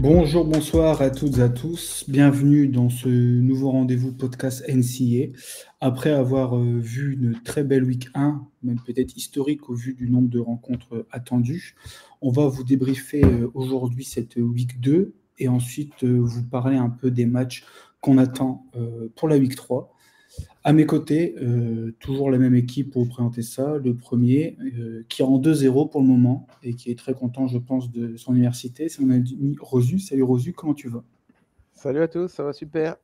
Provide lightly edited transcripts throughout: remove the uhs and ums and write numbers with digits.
Bonjour, bonsoir à toutes et à tous. Bienvenue dans ce nouveau rendez-vous podcast NCA. Après avoir vu une très belle week 1, même peut-être historique au vu du nombre de rencontres attendues, on va vous débriefer aujourd'hui cette week 2 et ensuite vous parler un peu des matchs qu'on attend pour la week 3. À mes côtés, toujours la même équipe pour vous présenter ça. Le premier, qui est en 2-0 pour le moment et qui est très content, je pense, de son université. C'est mon ami Rosu. Salut Rosu, comment tu vas? Salut à tous, ça va super.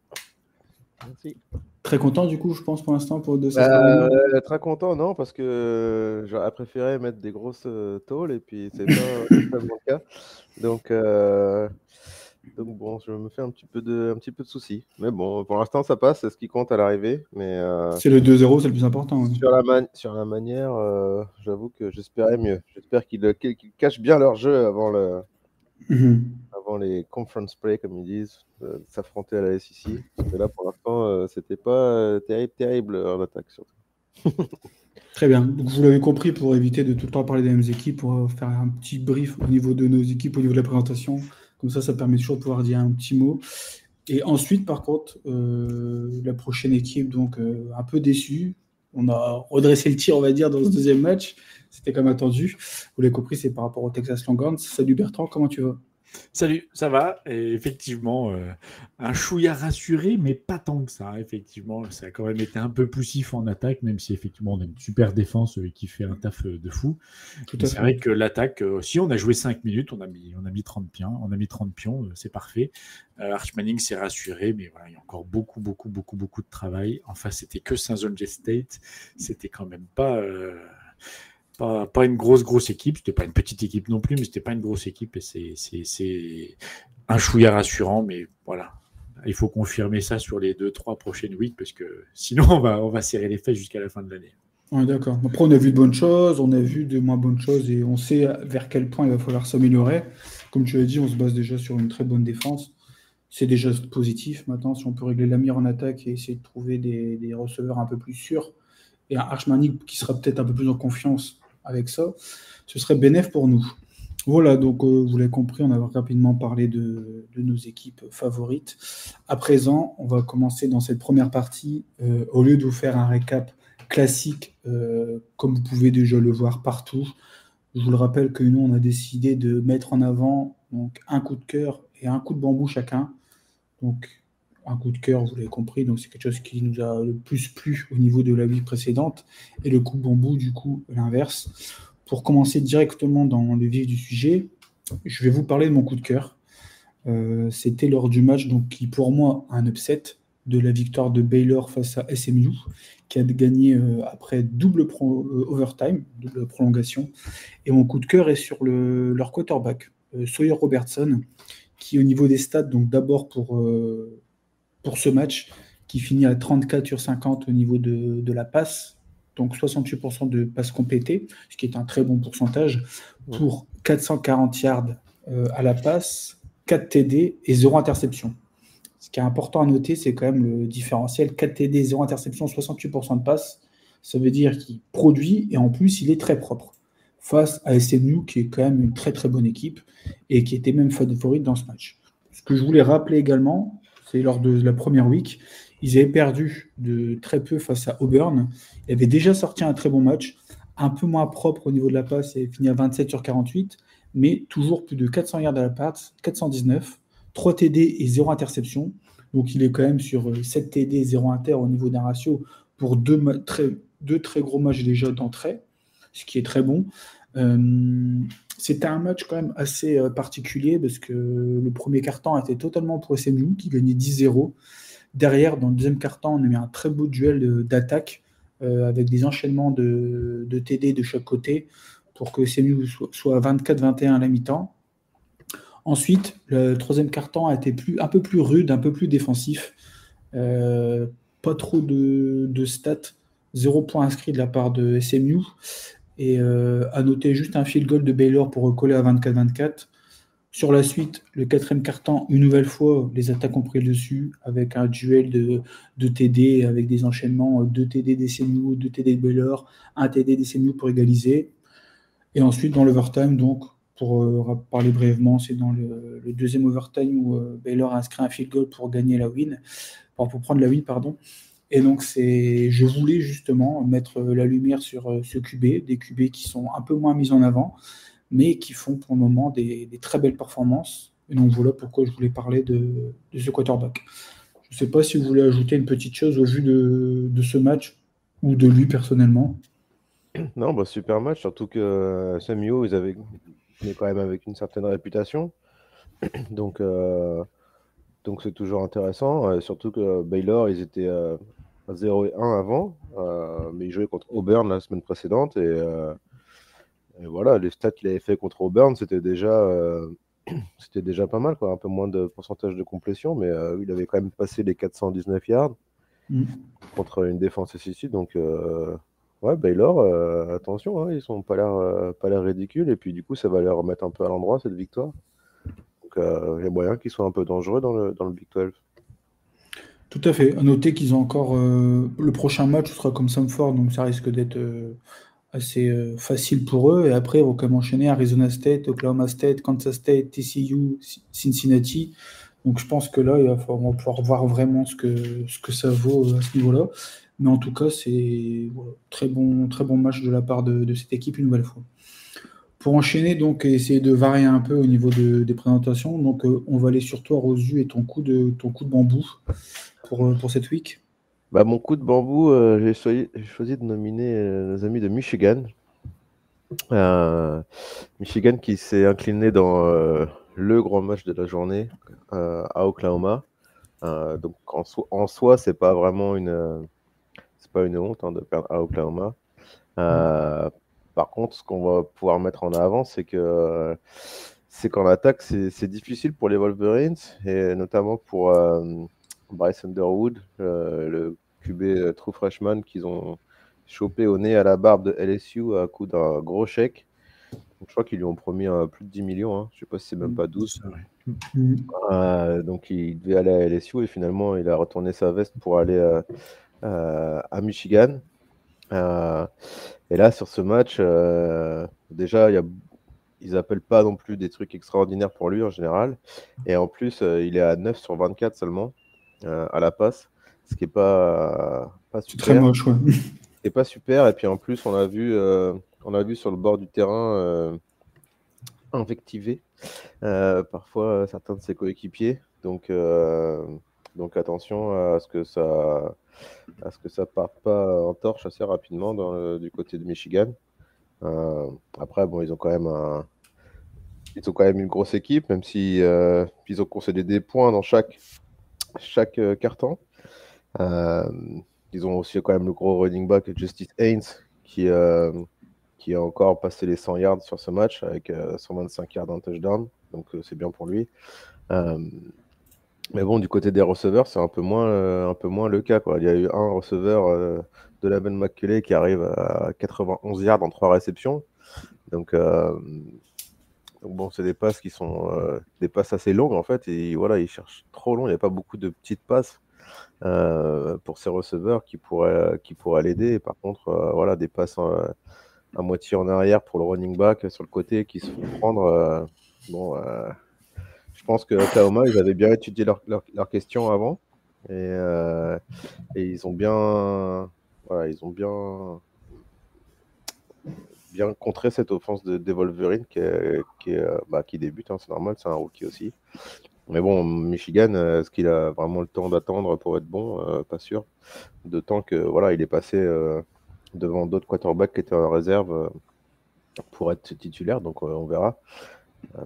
Merci. Très content, du coup, je pense, pour l'instant, de cette réunion. Très content, non, parce que j'aurais préféré mettre des grosses tôles et puis c'est pas vraiment le cas. Donc bon, je me fais un petit peu de soucis. Mais bon, pour l'instant, ça passe, c'est ce qui compte à l'arrivée. Mais C'est le 2-0, c'est le plus important. Ouais. sur la manière, j'avoue que j'espérais mieux. J'espère qu'ils cachent bien leur jeu Mhm. avant les conference play, comme ils disent, s'affronter à la SEC. Parce que là, pour l'instant, c'était pas terrible en attaque, surtout. Très bien. Donc, vous l'avez compris, pour éviter de tout le temps parler des mêmes équipes, pour faire un petit brief au niveau de nos équipes, au niveau de la présentation. Comme ça permet toujours de pouvoir dire un petit mot. Et ensuite, par contre, la prochaine équipe, donc un peu déçue. On a redressé le tir, on va dire, dans ce deuxième match. C'était comme attendu. Vous l'avez compris, c'est par rapport au Texas Longhorns. Salut Bertrand, comment tu vas? Salut, ça va? Et effectivement, un chouïa rassuré, mais pas tant que ça. Effectivement, ça a quand même été un peu poussif en attaque, même si effectivement on a une super défense qui fait un taf de fou. Tout Mais à c'est fait. vrai que l'attaque, si on a joué 5 minutes, on a mis 30 pions, c'est parfait. Arch Manning s'est rassuré, mais voilà, il y a encore beaucoup de travail. Enfin, c'était que Saint John State, c'était quand même pas une grosse équipe, c'était pas une petite équipe non plus, mais c'était pas une grosse équipe et c'est un chouïa rassurant, mais voilà. Il faut confirmer ça sur les 2-3 prochaines weeks parce que sinon on va serrer les fesses jusqu'à la fin de l'année. Ouais, d'accord. Après, on a vu de bonnes choses, on a vu de moins bonnes choses et on sait vers quel point il va falloir s'améliorer. Comme tu l'as dit, on se base déjà sur une très bonne défense. C'est déjà positif. Maintenant, si on peut régler la mire en attaque et essayer de trouver des receveurs un peu plus sûrs et un Archmanic qui sera peut-être un peu plus en confiance avec ça, ce serait bénéf pour nous. Voilà, donc vous l'avez compris, on a rapidement parlé de nos équipes favorites. À présent, on va commencer dans cette première partie. Au lieu de vous faire un récap classique, comme vous pouvez déjà le voir partout, je vous le rappelle que nous, on a décidé de mettre en avant donc, un coup de cœur et un coup de bambou chacun. Donc, un coup de cœur, vous l'avez compris, donc c'est quelque chose qui nous a le plus plu au niveau de la vie précédente. Et le coup de bambou, du coup, l'inverse. Pour commencer directement dans le vif du sujet, je vais vous parler de mon coup de cœur. C'était lors du match, donc, qui pour moi, un upset de la victoire de Baylor face à SMU, qui a gagné après double overtime, double prolongation. Et mon coup de cœur est sur leur quarterback, Sawyer Robertson, qui au niveau des stats, donc d'abord pour ce match, qui finit à 34 sur 50 au niveau de la passe, donc 68% de passes complétées, ce qui est un très bon pourcentage, pour 440 yards à la passe, 4 TD et 0 interception. Ce qui est important à noter, c'est quand même le différentiel 4 TD, 0 interception, 68% de passes. Ça veut dire qu'il produit et en plus, il est très propre face à SMU, qui est quand même une très très bonne équipe et qui était même favorite dans ce match. Ce que je voulais rappeler également, c'est lors de la première week, ils avaient perdu de très peu face à Auburn. Ils avaient déjà sorti un très bon match, un peu moins propre au niveau de la passe, ils avaient fini à 27 sur 48, mais toujours plus de 400 yards à la passe, 419, 3 TD et 0 interception. Donc il est quand même sur 7 TD et 0 inter au niveau d'un ratio pour deux très gros matchs déjà d'entrée, ce qui est très bon. C'était un match quand même assez particulier parce que le premier quart-temps était totalement pour SMU qui gagnait 10-0. Derrière, dans le deuxième quart-temps, on a mis un très beau duel d'attaque avec des enchaînements de TD de chaque côté pour que SMU soit à 24-21 à la mi-temps. Ensuite, le troisième quart-temps a été un peu plus rude, un peu plus défensif. Pas trop de stats. 0 point inscrit de la part de SMU. Et à noter juste un field goal de Baylor pour recoller à 24-24. Sur la suite, le quatrième quart-temps, une nouvelle fois, les attaques ont pris le dessus avec un duel de TD, avec des enchaînements 2 TD des SMU, 2 TD de Baylor, 1 TD des SMU pour égaliser. Et ensuite, dans l'overtime, donc, pour parler brièvement, c'est dans le deuxième overtime où Baylor a inscrit un field goal pour gagner la win, pour prendre la win, pardon. Et donc, je voulais justement mettre la lumière sur ce QB, des QB qui sont un peu moins mis en avant, mais qui font pour le moment des très belles performances. Et donc, voilà pourquoi je voulais parler de ce quarterback. Je ne sais pas si vous voulez ajouter une petite chose au vu de ce match ou de lui personnellement. Non, bah, super match, surtout que Samuel, il est quand même avec une certaine réputation. Donc, c'est toujours intéressant. Surtout que Baylor, ils étaient à 0-1 avant, mais ils jouaient contre Auburn la semaine précédente. Et voilà, les stats qu'il avait fait contre Auburn, c'était déjà pas mal, quoi. Un peu moins de pourcentage de complétion, mais il avait quand même passé les 419 yards contre une défense SEC. Donc, ouais, Baylor, attention, hein, ils sont pas l'air ridicules. Et puis, du coup, ça va les remettre un peu à l'endroit, cette victoire. Donc, il y a moyen qu'ils soient un peu dangereux dans le Big 12. Tout à fait. À noter qu'ils ont encore le prochain match sera comme Samford, donc ça risque d'être assez facile pour eux. Et après, ils vont quand même enchaîner Arizona State, Oklahoma State, Kansas State, TCU, Cincinnati. Donc je pense que là, on va pouvoir voir vraiment ce que ça vaut à ce niveau-là. Mais en tout cas, c'est très bon match de la part de cette équipe une nouvelle fois. Pour enchaîner donc et essayer de varier un peu au niveau des présentations, donc on va aller sur toi, Rosu, et ton coup de bambou pour cette week. Bah, mon coup de bambou, j'ai choisi de nominer nos amis de Michigan. Michigan qui s'est incliné dans le grand match de la journée à Oklahoma. Donc en soi, c'est pas vraiment c'est pas une honte, hein, de perdre à Oklahoma. Par contre, ce qu'on va pouvoir mettre en avant, c'est qu'en attaque, c'est difficile pour les Wolverines, et notamment pour Bryce Underwood, le QB true freshman qu'ils ont chopé au nez à la barbe de LSU à coup d'un gros chèque. Donc, je crois qu'ils lui ont promis plus de 10 millions. Hein. Je ne sais pas si c'est même pas 12. Donc, il devait aller à LSU et finalement, il a retourné sa veste pour aller à Michigan. Et là, sur ce match, déjà, ils n'appellent pas non plus des trucs extraordinaires pour lui en général. Et en plus, il est à 9 sur 24 seulement à la passe, ce qui n'est pas super. C'est très moche, ouais. C'est pas super. Et puis en plus, on a vu sur le bord du terrain invectiver parfois certains de ses coéquipiers. Donc attention à ce que ça parte pas en torche assez rapidement du côté de Michigan. Après, bon, ils ont quand même une grosse équipe, même si ils ont concédé des points dans chaque carton. Ils ont aussi quand même le gros running back Justice Haynes qui a encore passé les 100 yards sur ce match avec 125 yards en touchdown. Donc c'est bien pour lui. Mais bon, du côté des receveurs, c'est un peu moins le cas, quoi. Il y a eu un receveur de Laven McCulley qui arrive à 91 yards en 3 réceptions. Donc bon, c'est des passes qui sont des passes assez longues en fait. Et voilà, ils cherchent trop long. Il n'y a pas beaucoup de petites passes pour ces receveurs qui pourraient l'aider. Et par contre, voilà, des passes à moitié en arrière pour le running back sur le côté qui se font prendre. Je pense que Oklahoma, ils avaient bien étudié leurs questions avant et ils ont bien contré cette offense des Wolverines qui débute, hein, c'est normal, c'est un rookie aussi. Mais bon, Michigan, est-ce qu'il a vraiment le temps d'attendre pour être bon? Pas sûr. D'autant que voilà, il est passé devant d'autres quarterbacks qui étaient en réserve pour être titulaire, donc on verra.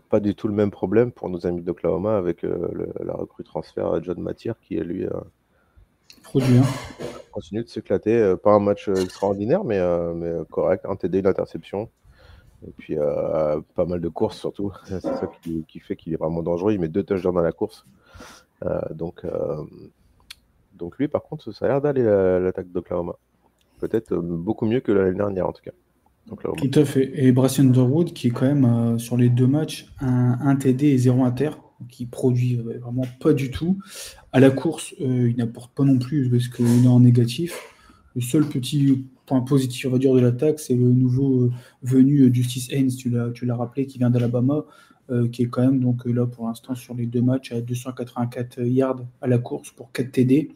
Pas du tout le même problème pour nos amis d'Oklahoma avec la recrue transfert John Mathieu qui est lui continue de s'éclater. Pas un match extraordinaire, mais correct. Un TD, une interception. Et puis pas mal de courses surtout. C'est ça qui fait qu'il est vraiment dangereux. Il met 2 touchdowns dans la course. Donc lui, par contre, ça a l'air d'aller l'attaque d'Oklahoma. Peut-être beaucoup mieux que l'année dernière en tout cas. Tout à fait. Et Bryce Underwood qui est quand même sur les 2 matchs un TD et 0 inter, qui produit vraiment pas du tout. À la course, il n'apporte pas non plus parce qu'il est en négatif. Le seul petit point positif, on va dire, de l'attaque, c'est le nouveau venu Justice Haynes, tu l'as rappelé, qui vient d'Alabama, qui est quand même donc là pour l'instant sur les 2 matchs à 284 yards à la course pour 4 TD.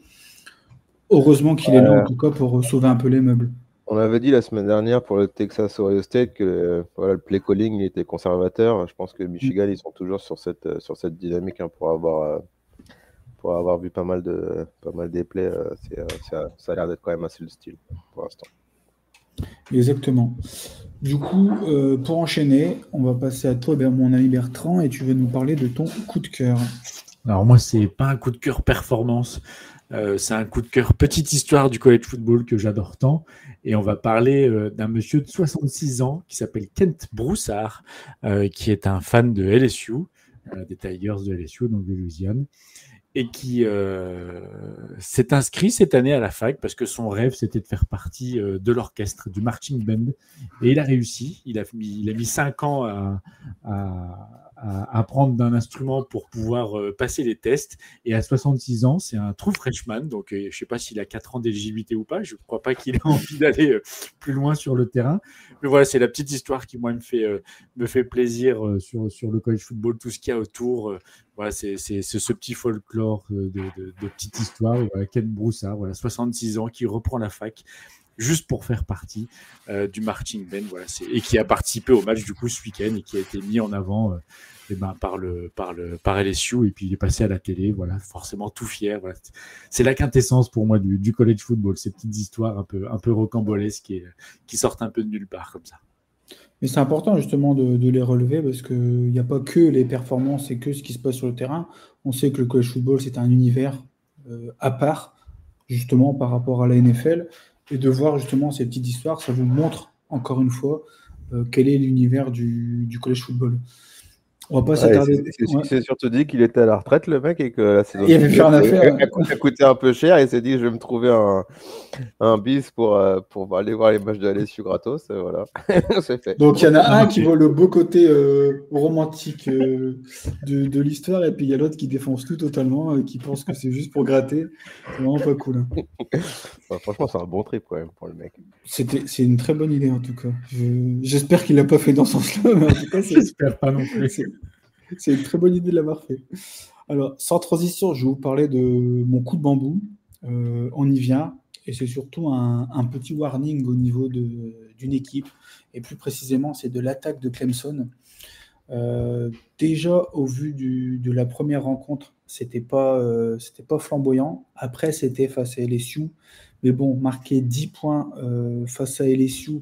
Heureusement qu'il est là en tout cas pour sauver un peu les meubles. On avait dit la semaine dernière pour le Texas Ohio State que le play calling il était conservateur. Je pense que Michigan, ils sont toujours sur cette dynamique pour avoir vu pas mal des plays. Ça a l'air d'être quand même assez le style pour l'instant. Exactement. Du coup, pour enchaîner, on va passer à toi, mon ami Bertrand, et tu veux nous parler de ton coup de cœur. Alors moi, c'est pas un coup de cœur performance. C'est un coup de cœur petite histoire du college football que j'adore tant. Et on va parler d'un monsieur de 66 ans qui s'appelle Kent Broussard, qui est un fan de LSU, des Tigers de LSU, donc de Louisiane, et qui s'est inscrit cette année à la fac parce que son rêve, c'était de faire partie de l'orchestre, du marching band. Et il a réussi. Il a mis 5 ans à apprendre d'un instrument pour pouvoir passer les tests. Et à 66 ans, c'est un true freshman. Donc, je ne sais pas s'il a 4 ans d'éligibilité ou pas. Je ne crois pas qu'il ait envie d'aller plus loin sur le terrain. Mais voilà, c'est la petite histoire qui, moi, me fait plaisir sur le college football, tout ce qu'il y a autour. Voilà, c'est ce petit folklore de petite histoire. Et voilà, Ken Broussard, voilà, 66 ans, qui reprend la fac juste pour faire partie du marching band, voilà, et qui a participé au match du coup ce week-end et qui a été mis en avant par LSU, et puis il est passé à la télé, voilà, forcément tout fier. Voilà. C'est la quintessence pour moi du college football, ces petites histoires un peu rocambolesques qui sortent un peu de nulle part comme ça. Mais c'est important justement de les relever parce qu'il n'y a pas que les performances et que ce qui se passe sur le terrain. On sait que le college football, c'est un univers à part, justement, par rapport à la NFL. Et de voir justement ces petites histoires, ça vous montre, encore une fois, quel est l'univers du college football. On va pas s'attarder. Il s'est surtout dit qu'il était à la retraite, le mec, et que la saison il avait plus rien à faire. a coûté un peu cher, et il s'est dit, je vais me trouver un bis pour aller voir les matchs de LSU gratos, et voilà, c'est fait. Donc il y en a un qui voit le beau côté romantique de l'histoire, et puis il y a l'autre qui défonce tout totalement, qui pense que c'est juste pour gratter. C'est vraiment pas cool. Enfin, franchement, c'est un bon trip quand même pour le mec. C'est une très bonne idée en tout cas. J'espère qu'il l'a pas fait dans ce sens-là, mais en tout cas, j'espère pas non plus. C'est une très bonne idée de l'avoir fait. Alors, sans transition, je vais vous parler de mon coup de bambou. On y vient. Et c'est surtout un petit warning au niveau d'une équipe. Et plus précisément, c'est de l'attaque de Clemson. Déjà, au vu de la première rencontre, c'était pas flamboyant. Après, c'était face à LSU. Mais bon, marquer 10 points face à LSU,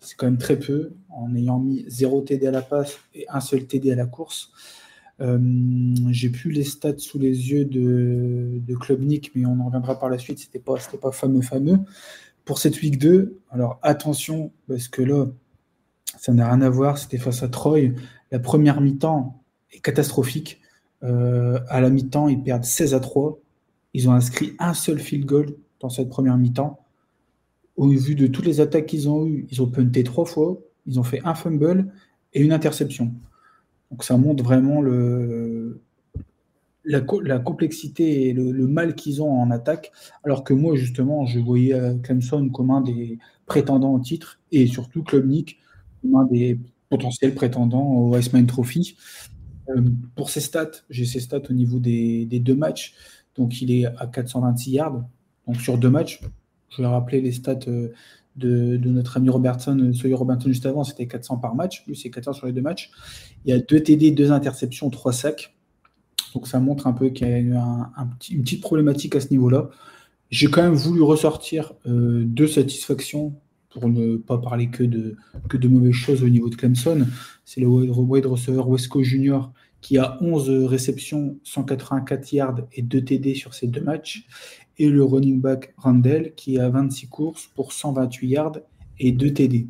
c'est quand même très peu, en ayant mis 0 TD à la passe et un seul TD à la course. J'ai plus les stats sous les yeux de Klubnik, mais on en reviendra par la suite. C'était pas fameux. Pour cette week 2, alors attention, parce que là, ça n'a rien à voir. C'était face à Troy. La première mi-temps est catastrophique. À la mi-temps, ils perdent 16-3. Ils ont inscrit un seul field goal dans cette première mi-temps. Au vu de toutes les attaques qu'ils ont eues, ils ont punté 3 fois, ils ont fait un fumble et une interception. Donc ça montre vraiment la complexité et le mal qu'ils ont en attaque, alors que moi, justement, je voyais Clemson comme un des prétendants au titre, et surtout Klubnik comme un des potentiels prétendants au Heisman Trophy. Pour ses stats, j'ai ses stats au niveau des 2 matchs, donc il est à 426 yards, donc sur 2 matchs. Je vais rappeler les stats de notre ami Sawyer Robertson juste avant, c'était 400 par match. Lui, c'est 400 sur les 2 matchs. Il y a 2 TD, 2 interceptions, 3 sacs. Donc ça montre un peu qu'il y a eu une petite problématique à ce niveau-là. J'ai quand même voulu ressortir 2 satisfactions pour ne pas parler que de mauvaises choses au niveau de Clemson. C'est le wide receiver Wesco Jr. qui a 11 réceptions, 184 yards et 2 TD sur ces 2 matchs. Et le running back Randall qui a 26 courses pour 128 yards et 2 TD.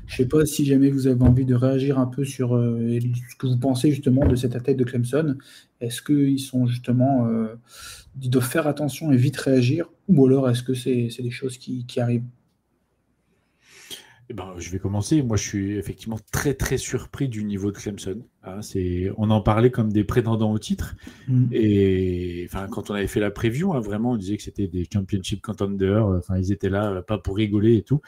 Je ne sais pas si jamais vous avez envie de réagir un peu sur ce que vous pensez justement de cette attaque de Clemson. Est-ce qu'ils sont justement, ils doivent faire attention et vite réagir, ou alors est-ce que c'est des choses qui arrivent? Eh ben, je vais commencer. Moi, je suis effectivement très très surpris du niveau de Clemson. Hein, on en parlait comme des prétendants au titre. Mm. Et enfin, quand on avait fait la preview, hein, vraiment, on disait que c'était des championship contenders. Enfin, ils étaient là, pas pour rigoler et tout.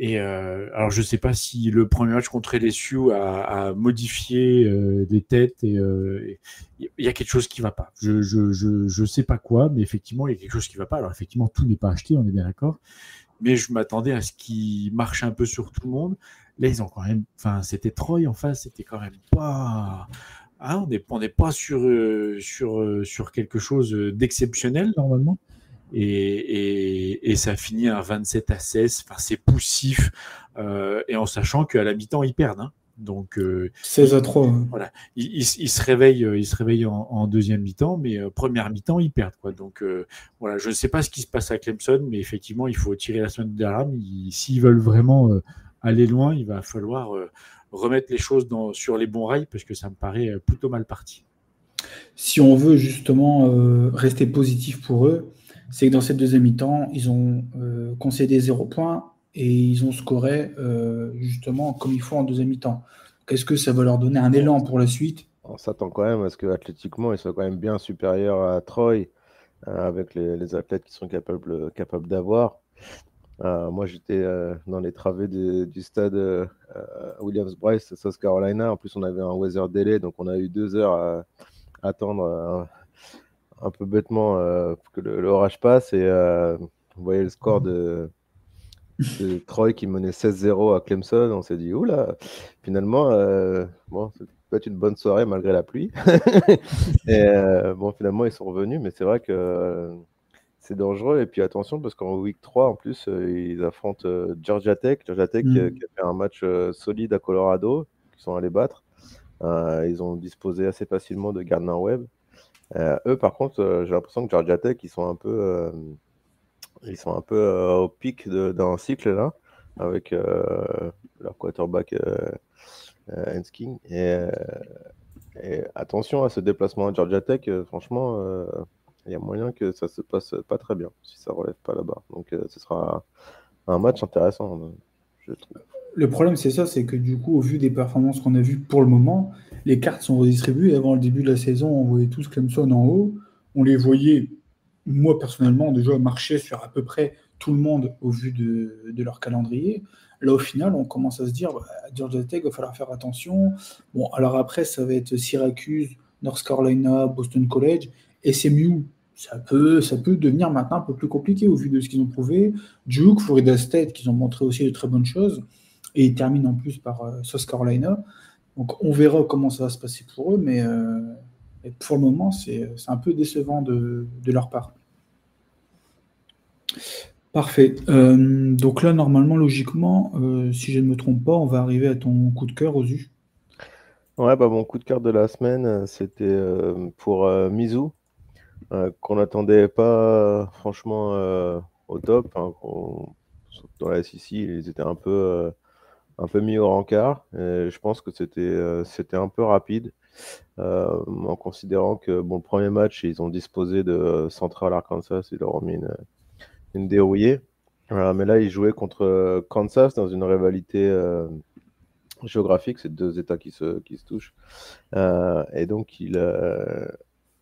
Et alors, je sais pas si le premier match contre LSU a modifié des têtes. Et il y a quelque chose qui va pas. Je sais pas quoi, mais effectivement, il y a quelque chose qui va pas. Alors, effectivement, tout n'est pas acheté, on est bien d'accord. Mais je m'attendais à ce qui marche un peu sur tout le monde. Là, ils ont quand même. Enfin, c'était Troy en face, c'était quand même pas. Ah, on n'est pas sur quelque chose d'exceptionnel normalement. Et ça finit à 27-16. Enfin, c'est poussif. Et en sachant qu'à la mi-temps, ils perdent. Hein. Donc, 16-3. voilà, ils se réveillent en deuxième mi-temps, mais première mi-temps, ils perdent. Quoi. Donc, voilà, je ne sais pas ce qui se passe à Clemson, mais effectivement, il faut tirer la semaine de l'alarme. S'ils veulent vraiment aller loin, il va falloir remettre les choses sur les bons rails, parce que ça me paraît plutôt mal parti. Si on veut justement rester positif pour eux, c'est que dans cette deuxième mi-temps, ils ont concédé 0 points et ils ont scoré justement comme il faut en deuxième mi-temps. Qu'est-ce que ça va leur donner un élan pour la suite? On s'attend quand même à ce que athlétiquement, ils soient quand même bien supérieurs à Troy, avec les athlètes qui sont capables d'avoir. Moi, j'étais dans les travées du stade Williams-Brice, South Carolina. En plus, on avait un weather delay, donc on a eu 2 heures à attendre un peu bêtement que l'orage passe. Et vous voyez le score de Troy qui menait 16-0 à Clemson. On s'est dit, oula, finalement, bon, c'est peut-être une bonne soirée malgré la pluie. Et bon, finalement, ils sont revenus, mais c'est vrai que c'est dangereux. Et puis attention, parce qu'en week 3, en plus, ils affrontent Georgia Tech. Georgia Tech qui a fait un match solide à Colorado, qui sont allés battre. Ils ont disposé assez facilement de Gardner Webb. Eux, par contre, j'ai l'impression que Georgia Tech, ils sont un peu au pic d'un cycle là, avec leur quarterback Hansking. Et attention à ce déplacement à Georgia Tech, franchement, il y a moyen que ça se passe pas très bien si ça relève pas là-bas. Donc ce sera un match intéressant, je trouve. Le problème, c'est ça, c'est que du coup, au vu des performances qu'on a vues pour le moment, les cartes sont redistribuées. Avant le début de la saison, on voyait tous Clemson en haut. On les voyait, moi personnellement, déjà marcher sur à peu près tout le monde au vu de leur calendrier. Là, au final, on commence à se dire, Georgia Tech, il va falloir faire attention. Bon, alors après, ça va être Syracuse, North Carolina, Boston College, et SMU. Ça peut devenir maintenant un peu plus compliqué au vu de ce qu'ils ont prouvé. Duke, Florida State, qui ont montré aussi de très bonnes choses. Et ils terminent en plus par South Carolina. Donc on verra comment ça va se passer pour eux, mais pour le moment, c'est un peu décevant de leur part. Parfait. Donc là, normalement, logiquement, si je ne me trompe pas, on va arriver à ton coup de cœur, Ozu. Ouais, bah, mon coup de cœur de la semaine, c'était pour Mizzou, qu'on n'attendait pas franchement au top. Hein, dans la SEC, ils étaient un peu mis au rencard. Et je pense que c'était un peu rapide, en considérant que bon, le premier match, ils ont disposé de Central Arkansas, ils leur ont mis une dérouillée. Voilà, mais là, ils jouaient contre Kansas dans une rivalité géographique, c'est deux États qui se touchent. Et donc,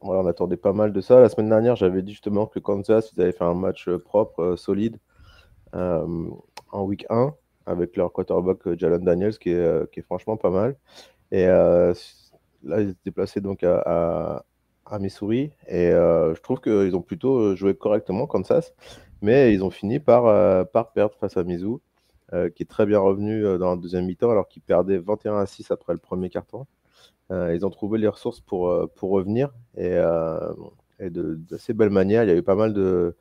voilà, on attendait pas mal de ça. La semaine dernière, j'avais dit justement que Kansas, ils avaient fait un match propre, solide, euh, en week 1, avec leur quarterback Jalen Daniels, qui est franchement pas mal. Et là, ils étaient déplacés donc à Missouri. Et je trouve qu'ils ont plutôt joué correctement, Kansas. Mais ils ont fini par perdre face à Mizzou, qui est très bien revenu dans la deuxième mi-temps, alors qu'ils perdaient 21-6 après le premier quart-temps. Ils ont trouvé les ressources pour revenir. Et d'assez belle manière. Il y a eu pas mal de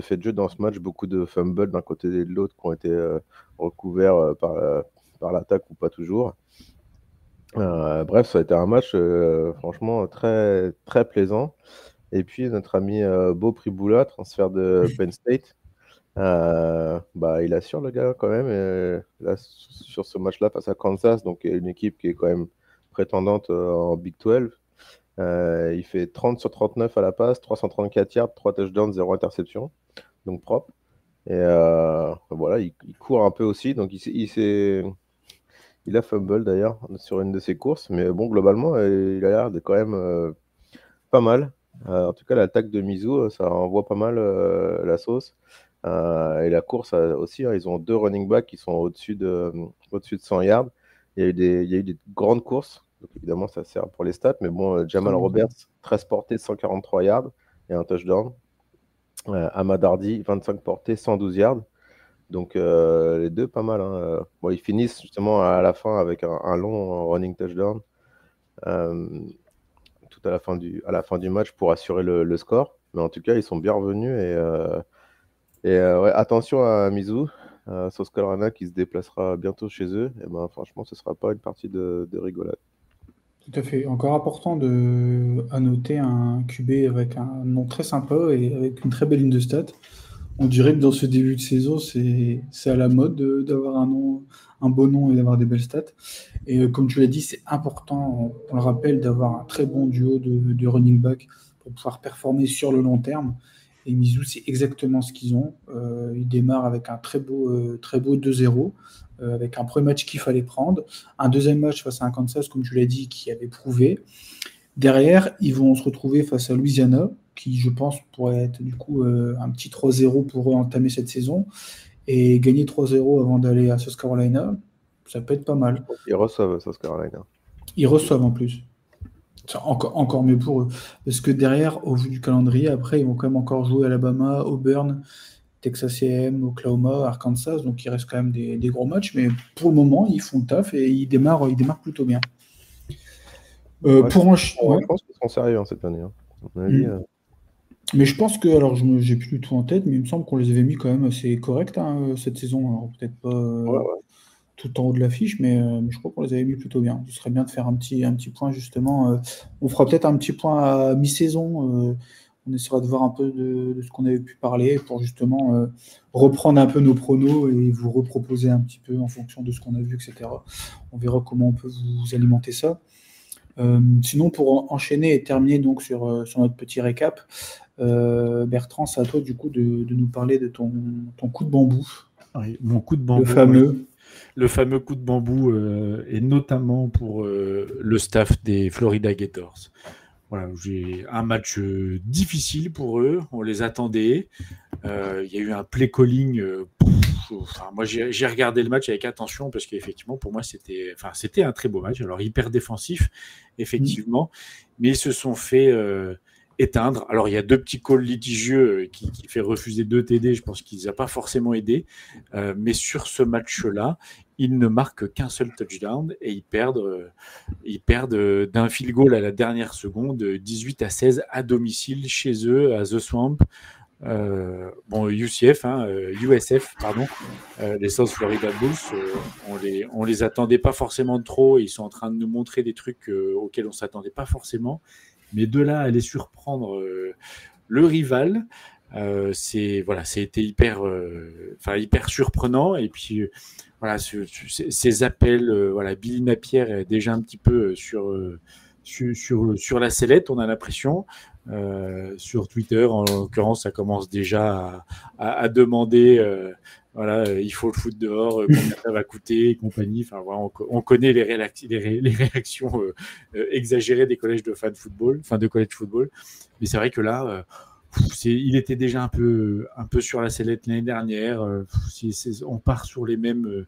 faits de jeu dans ce match, beaucoup de fumbles d'un côté et de l'autre qui ont été recouverts par l'attaque ou pas toujours. Bref, ça a été un match franchement très, très plaisant. Et puis notre ami Beau Priboula, transfert de Penn State, bah, il assure le gars quand même. Et là, sur ce match-là face à Kansas, donc une équipe qui est quand même prétendante en Big 12. Il fait 30 sur 39 à la passe, 334 yards, 3 touchdowns, 0 interception, donc propre. Et voilà, il court un peu aussi, donc il a fumble d'ailleurs sur une de ses courses, mais bon, globalement, il a l'air de quand même pas mal. En tout cas, l'attaque de Mizzou, ça envoie pas mal la sauce. Et la course aussi, hein, ils ont 2 running backs qui sont au-dessus de 100 yards. Il y a eu des grandes courses, donc évidemment, ça sert pour les stats. Mais bon, Jamal Roberts, 13 portées, 143 yards et un touchdown. Ahmad Hardy, 25 portées, 112 yards. Donc les deux, pas mal, hein. Bon, ils finissent justement à la fin avec un long running touchdown tout à la fin du match pour assurer le score. Mais en tout cas, ils sont bien revenus. Ouais, attention à Mizzou, South Carolina qui se déplacera bientôt chez eux. Et ben, franchement, ce ne sera pas une partie de rigolade. Tout à fait. Encore important à noter un QB avec un nom très sympa et avec une très belle ligne de stats. On dirait que dans ce début de saison, c'est à la mode d'avoir un beau nom et d'avoir des belles stats. Et comme tu l'as dit, c'est important, on le rappelle, d'avoir un très bon duo de running back pour pouvoir performer sur le long terme. Et Mizzou, c'est exactement ce qu'ils ont. Ils démarrent avec un très beau 2-0, avec un premier match qu'il fallait prendre, un deuxième match face à un Kansas, comme tu l'as dit, qui avait prouvé. Derrière, ils vont se retrouver face à Louisiana, qui, je pense, pourrait être du coup un petit 3-0 pour eux entamer cette saison. Et gagner 3-0 avant d'aller à South Carolina, ça peut être pas mal. Ils reçoivent South Carolina. Ils reçoivent en plus. C'est encore mieux pour eux. Parce que derrière, au vu du calendrier, après, ils vont quand même encore jouer Alabama, Auburn, Texas A&M, Oklahoma, Arkansas. Donc il reste quand même des gros matchs. Mais pour le moment, ils font le taf et ils démarrent plutôt bien. Ouais, Pour ouais. ouais. Je pense qu'ils seront sérieux cette année. Hein. À mon avis, Mais je pense que, alors j'ai plus du tout en tête, mais il me semble qu'on les avait mis quand même assez corrects cette saison. Alors peut-être pas ouais. tout en haut de l'affiche, mais je crois qu'on les avait mis plutôt bien. Ce serait bien de faire un petit point justement. On fera peut-être un petit point à mi-saison. On essaiera de voir un peu de ce qu'on avait pu parler pour justement reprendre un peu nos pronos et vous reproposer un petit peu en fonction de ce qu'on a vu, etc. On verra comment on peut vous alimenter ça. Sinon, pour enchaîner et terminer donc sur notre petit récap, Bertrand, c'est à toi du coup de nous parler de ton coup de bambou. Oui, mon coup de bambou. Le fameux coup de bambou, et notamment pour le staff des Florida Gators. Voilà, j'ai un match difficile pour eux, on les attendait. Il y a eu un play calling. Moi, j'ai regardé le match avec attention parce qu'effectivement, pour moi, c'était un très beau match. Alors, hyper défensif, effectivement, mais ils se sont fait éteindre. Alors, il y a 2 petits calls litigieux qui fait refuser 2 TD. Je pense qu'ils n'ont pas forcément aidé. Mais sur ce match-là, ils ne marquent qu'un seul touchdown et ils perdent d'un field goal à la dernière seconde, 18-16 à domicile chez eux, à The Swamp. USF, pardon, les South Florida Bulls, on les attendait pas forcément trop. Ils sont en train de nous montrer des trucs auxquels on s'attendait pas forcément. Mais de là à aller surprendre le rival, c'était hyper surprenant. Et puis voilà, ces appels, Billy Napier est déjà un petit peu sur la sellette, on a l'impression. Sur Twitter, en l'occurrence, ça commence déjà à demander il faut le foot dehors, combien ça va coûter et compagnie. Enfin, voilà, on connaît les réactions exagérées des collèges de college football. Mais c'est vrai que là, il était déjà un peu sur la sellette l'année dernière. On part sur le même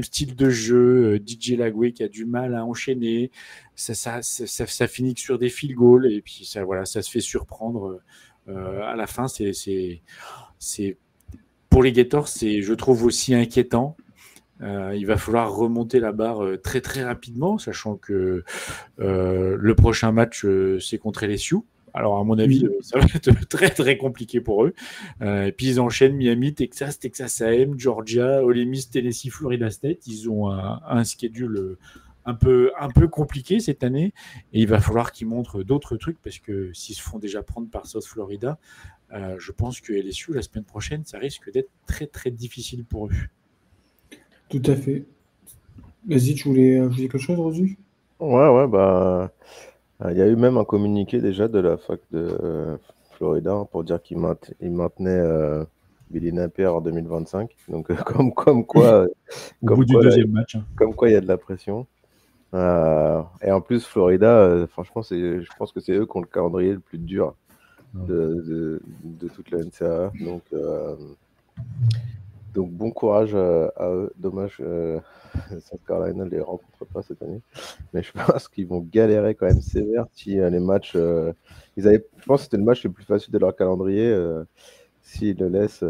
style de jeu. DJ Lagway qui a du mal à enchaîner. Ça finit sur des field goals et puis ça se fait surprendre. À la fin, c'est pour les Gators, je trouve aussi inquiétant. Il va falloir remonter la barre très très rapidement, sachant que le prochain match c'est contre LSU. Alors, à mon avis, ça va être très, très compliqué pour eux. Et puis, ils enchaînent Miami, Texas A&M, Georgia, Ole Miss, Tennessee, Florida State. Ils ont un schedule un peu compliqué cette année. Et il va falloir qu'ils montrent d'autres trucs parce que s'ils se font déjà prendre par South Florida, je pense que LSU, la semaine prochaine, ça risque d'être très, très difficile pour eux. Tout à fait. Vas-y, tu voulais ajouter quelque chose, Rosu ? Ouais, il y a eu même un communiqué déjà de la fac de Florida pour dire qu'il maintenait Billy Napier en 2025. Donc, comme Au quoi, bout du deuxième match. comme quoi il y a de la pression. Et en plus, Florida, franchement, je pense que c'est eux qui ont le calendrier le plus dur de toute la NCAA. Donc bon courage à eux. Dommage, South Carolina ne les rencontre pas cette année. Mais je pense qu'ils vont galérer quand même sévère si les matchs. Je pense que c'était le match le plus facile de leur calendrier. S'ils le laissent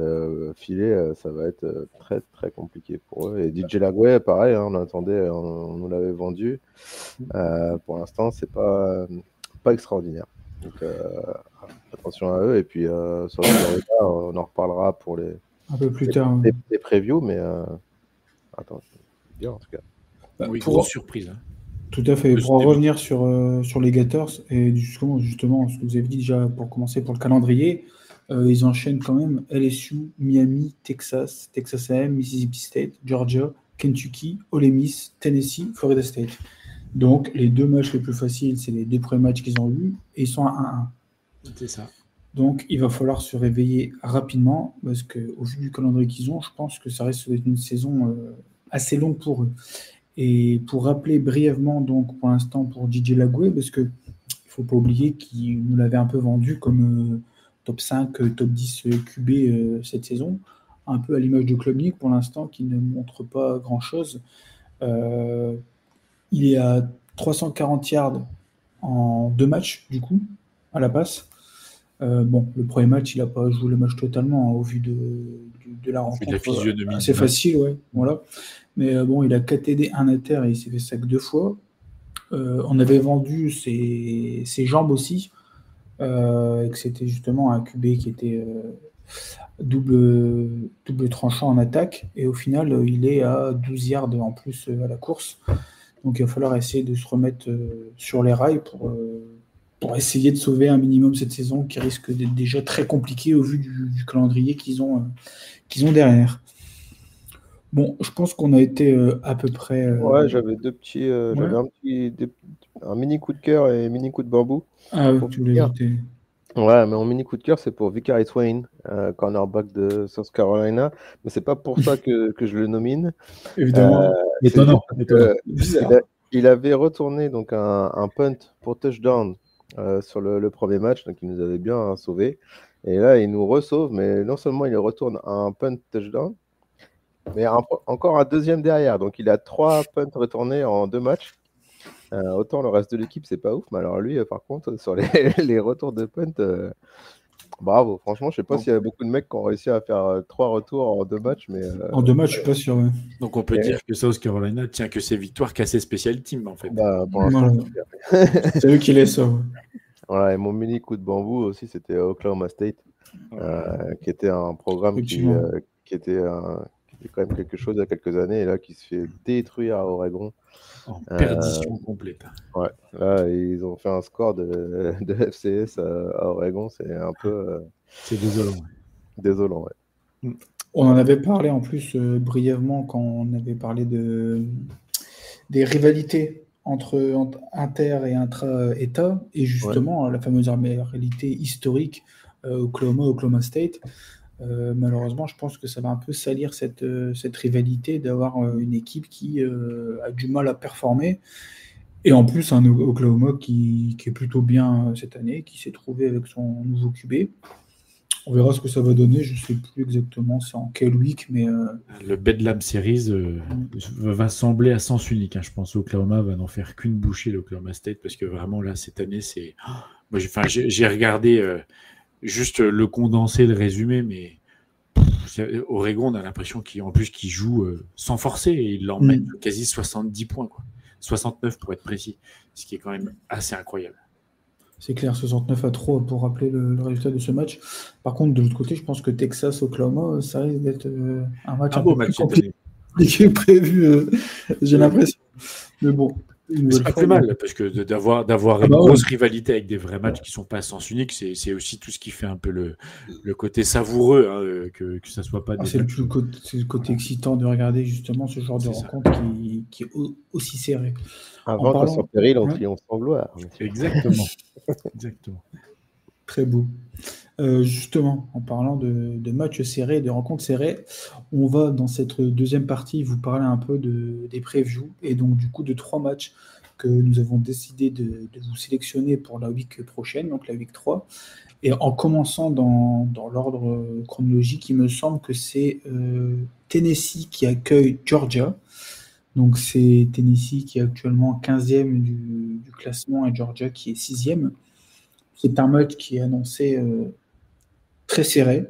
filer, ça va être très très compliqué pour eux. Et DJ Lagway, pareil, hein, on l'attendait, on nous l'avait vendu. Pour l'instant, c'est pas extraordinaire. Donc attention à eux. Et puis sur le Florida, on en reparlera pour un peu plus tard. Les previews, mais attends, c'est bien en tout cas. Oui, grosse surprise. Hein. Tout à fait. Pour en revenir sur les Gators, et justement, ce que vous avez dit déjà pour commencer pour le calendrier, ils enchaînent quand même LSU, Miami, Texas A&M, Mississippi State, Georgia, Kentucky, Ole Miss, Tennessee, Florida State. Donc, les 2 matchs les plus faciles, c'est les 2 premiers matchs qu'ils ont eus, et ils sont à 1-1. C'est ça. Donc, il va falloir se réveiller rapidement, parce qu'au vu du calendrier qu'ils ont, je pense que ça risque d'être une saison assez longue pour eux. Et pour rappeler brièvement, donc, pour l'instant, pour DJ Lagway, parce qu'il ne faut pas oublier qu'il nous l'avait un peu vendu comme top 5, top 10 QB cette saison, un peu à l'image de Club League pour l'instant, qui ne montre pas grand-chose. Il est à 340 yards en 2 matchs, du coup, à la passe. Le premier match, il n'a pas joué le match totalement, hein, au vu de la rencontre. La physionomie. C'est facile, ouais. Voilà. Mais il a 4 TD, 1 à terre et il s'est fait sac 2 fois. On avait vendu ses jambes aussi, et que c'était justement un QB qui était double tranchant en attaque. Et au final, il est à 12 yards en plus à la course. Donc il va falloir essayer de se remettre sur les rails pour essayer de sauver un minimum cette saison qui risque d'être déjà très compliquée au vu du calendrier qu'ils ont derrière. Bon, je pense qu'on a été à peu près... Ouais, j'avais 2 petits... J'avais un mini coup de cœur et un mini coup de bambou. Ah oui, tu voulais ajouter... Ouais, mais mon mini coup de cœur, c'est pour Vicari Swain, cornerback de South Carolina. Mais c'est pas pour ça que je le nomine. Évidemment. Étonnant. Il avait retourné donc un punt pour touchdown sur le premier match, donc il nous avait bien sauvé. Et là, il nous re-sauve, mais non seulement il retourne un punt touchdown, mais encore un deuxième derrière. Donc il a 3 punts retournés en 2 matchs. Autant le reste de l'équipe, c'est pas ouf, mais alors lui, par contre, sur les retours de punt, bravo. Franchement, je sais pas s'il y a beaucoup de mecs qui ont réussi à faire 3 retours en 2 matchs, mais en 2 matchs, je suis pas sûr. Ouais. Donc on peut dire que South Carolina tient que ses victoires qu'à ses special teams, en fait. Pour l'instant, c'est eux qui les sauvent. Voilà, et mon mini coup de bambou aussi, c'était Oklahoma State, qui était un programme qui était quand même quelque chose il y a quelques années, et là qui se fait détruire à Oregon. En perdition complète. Ouais, là ils ont fait un score de FCS à Oregon, c'est un peu... c'est désolant. Désolant, ouais. On en avait parlé en plus brièvement quand on avait parlé des rivalités entre inter et intra-État, et justement la fameuse rivalité historique Oklahoma State. Malheureusement, je pense que ça va un peu salir cette rivalité d'avoir une équipe qui a du mal à performer. Et en plus, un Oklahoma qui est plutôt bien cette année, qui s'est trouvé avec son nouveau QB. On verra ce que ça va donner. Je ne sais plus exactement c'est en quel week, mais... Le Bedlam Series va sembler à sens unique. Hein. Je pense Oklahoma va n'en faire qu'une bouchée, l'Oklahoma State, parce que vraiment, là, cette année, c'est... Moi, j'ai regardé... juste le condensé, le résumé, mais Oregon, on a l'impression qu'ils jouent sans forcer et ils leur mettent quasi 70 points, quoi. 69 pour être précis, ce qui est quand même assez incroyable. C'est clair, 69-3 pour rappeler le résultat de ce match. Par contre, de l'autre côté, je pense que Texas-Oklahoma, ça risque d'être un match un peu plus compliqué que prévu, j'ai l'impression. Mais bon. C'est pas plus mal, parce que d'avoir une grosse rivalité avec des vrais matchs qui ne sont pas à sens unique, c'est aussi tout ce qui fait un peu le côté savoureux, hein, que ça ne soit pas... c'est le côté excitant de regarder justement ce genre de rencontre qui est aussi serré. Avant, sans péril, on triomphe sans gloire. Exactement. Exactement. Très beau. Justement, en parlant de matchs serrés, de rencontres serrées, on va dans cette deuxième partie vous parler un peu des previews et donc du coup de 3 matchs que nous avons décidé de vous sélectionner pour la week prochaine, donc la week 3. Et en commençant dans l'ordre chronologique, il me semble que c'est Tennessee qui accueille Georgia. Donc c'est Tennessee qui est actuellement 15e du classement et Georgia qui est 6e. C'est un match qui est annoncé très serré,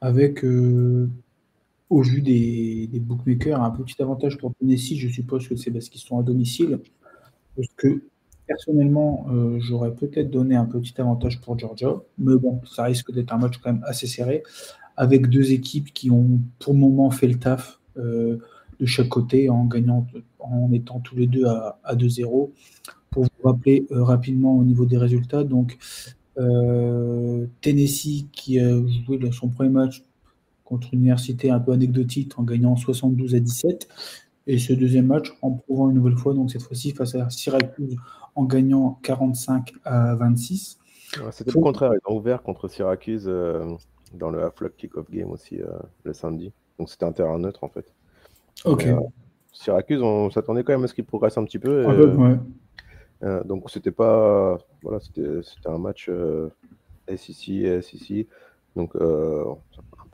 avec, au vu des bookmakers, un petit avantage pour Tennessee. Je suppose que c'est parce qu'ils sont à domicile. Parce que personnellement, j'aurais peut-être donné un petit avantage pour Georgia. Mais bon, ça risque d'être un match quand même assez serré, avec 2 équipes qui ont pour le moment fait le taf de chaque côté en gagnant, en étant tous les deux à 2-0. Pour vous rappeler rapidement au niveau des résultats, donc Tennessee qui a joué son premier match contre une université un peu anecdotique en gagnant 72-17. Et ce deuxième match en prouvant une nouvelle fois, donc cette fois-ci face à Syracuse en gagnant 45-26. C'était le contraire, ils ont ouvert contre Syracuse dans le Half-Lock Kick-Off Game aussi le samedi. Donc c'était un terrain neutre en fait. Ok. Syracuse, on s'attendait quand même à ce qu'ils progressent un petit peu. Ouais. Donc c'était pas. Voilà, c'était un match SEC et SEC. Donc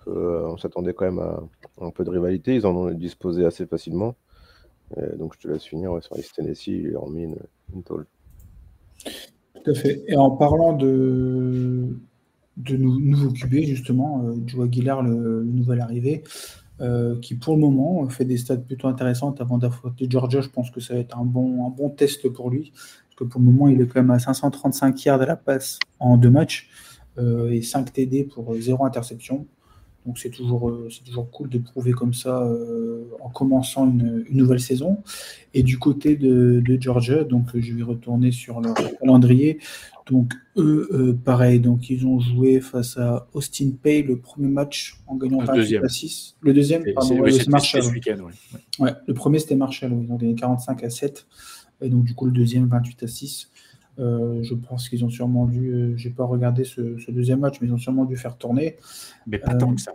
on s'attendait quand même à un peu de rivalité. Ils en ont disposé assez facilement. Donc je te laisse finir sur East Tennessee, ils leur ont mis une tôle. Tout à fait. Et en parlant de nouveaux QB, justement, Joe Aguilar, le nouvel arrivé, qui pour le moment fait des stats plutôt intéressantes avant d'affronter Georgia. Je pense que ça va être un bon test pour lui. Parce que pour le moment, il est quand même à 535 yards à la passe en 2 matchs et 5 TD pour 0 interception. Donc c'est toujours cool de prouver comme ça en commençant une nouvelle saison. Et du côté de Georgia, donc je vais retourner sur leur calendrier. Donc eux, pareil, donc ils ont joué face à Austin Peay le premier match en gagnant 28-6. Le deuxième, pardon, c'est Marshall. Ce week-end, ouais, le premier c'était Marshall, ils ont gagné 45-7. Et donc du coup le deuxième 28-6. Je pense qu'ils ont sûrement dû, j'ai pas regardé ce deuxième match, mais ils ont sûrement dû faire tourner. Mais pas tant que ça.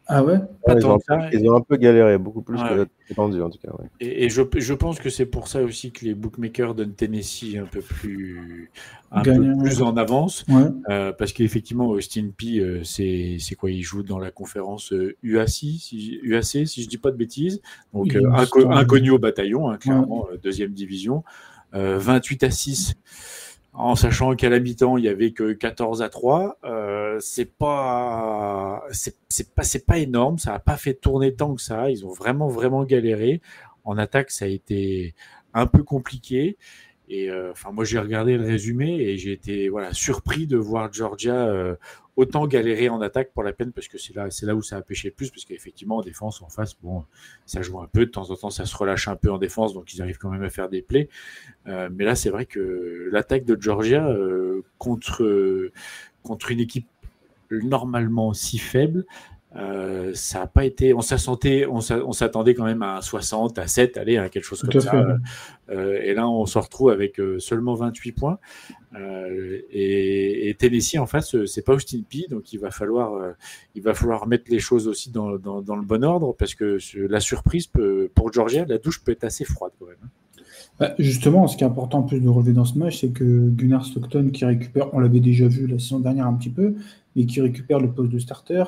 Ah ouais, ils ont un peu galéré, beaucoup plus que attendu en tout cas. Ouais. Et je pense que c'est pour ça aussi que les bookmakers donnent Tennessee un peu plus en avance. Ouais. Parce qu'effectivement, Austin Peay, c'est quoi? Il joue dans la conférence UAC, si je dis pas de bêtises. Donc inconnu au bataillon, clairement, deuxième division. 28-6. En sachant qu'à la mi-temps, il y avait que 14-3, c'est pas énorme, ça a pas fait tourner tant que ça. Ils ont vraiment galéré. En attaque, ça a été un peu compliqué. Et moi, j'ai regardé le résumé et j'ai été surpris de voir Georgia autant galérer en attaque pour la peine, parce que c'est là où ça a pêché le plus, parce qu'effectivement en défense, en face, bon, ça joue un peu, de temps en temps ça se relâche un peu en défense, donc ils arrivent quand même à faire des plays. Mais là, c'est vrai que l'attaque de Georgia contre une équipe normalement si faible, ça n'a pas été. On s'attendait quand même à 60, à 7, allez, quelque chose comme ça. Et là, on se retrouve avec seulement 28 points. Et Tennessee en face, c'est pas Austin Peay, donc il va falloir mettre les choses aussi dans le bon ordre, parce que la surprise pour Georgia, la douche peut être assez froide quand même. Justement, ce qui est important en plus de relever dans ce match, c'est que Gunnar Stockton, qui récupère, on l'avait déjà vu la saison dernière un petit peu, mais qui récupère le poste de starter,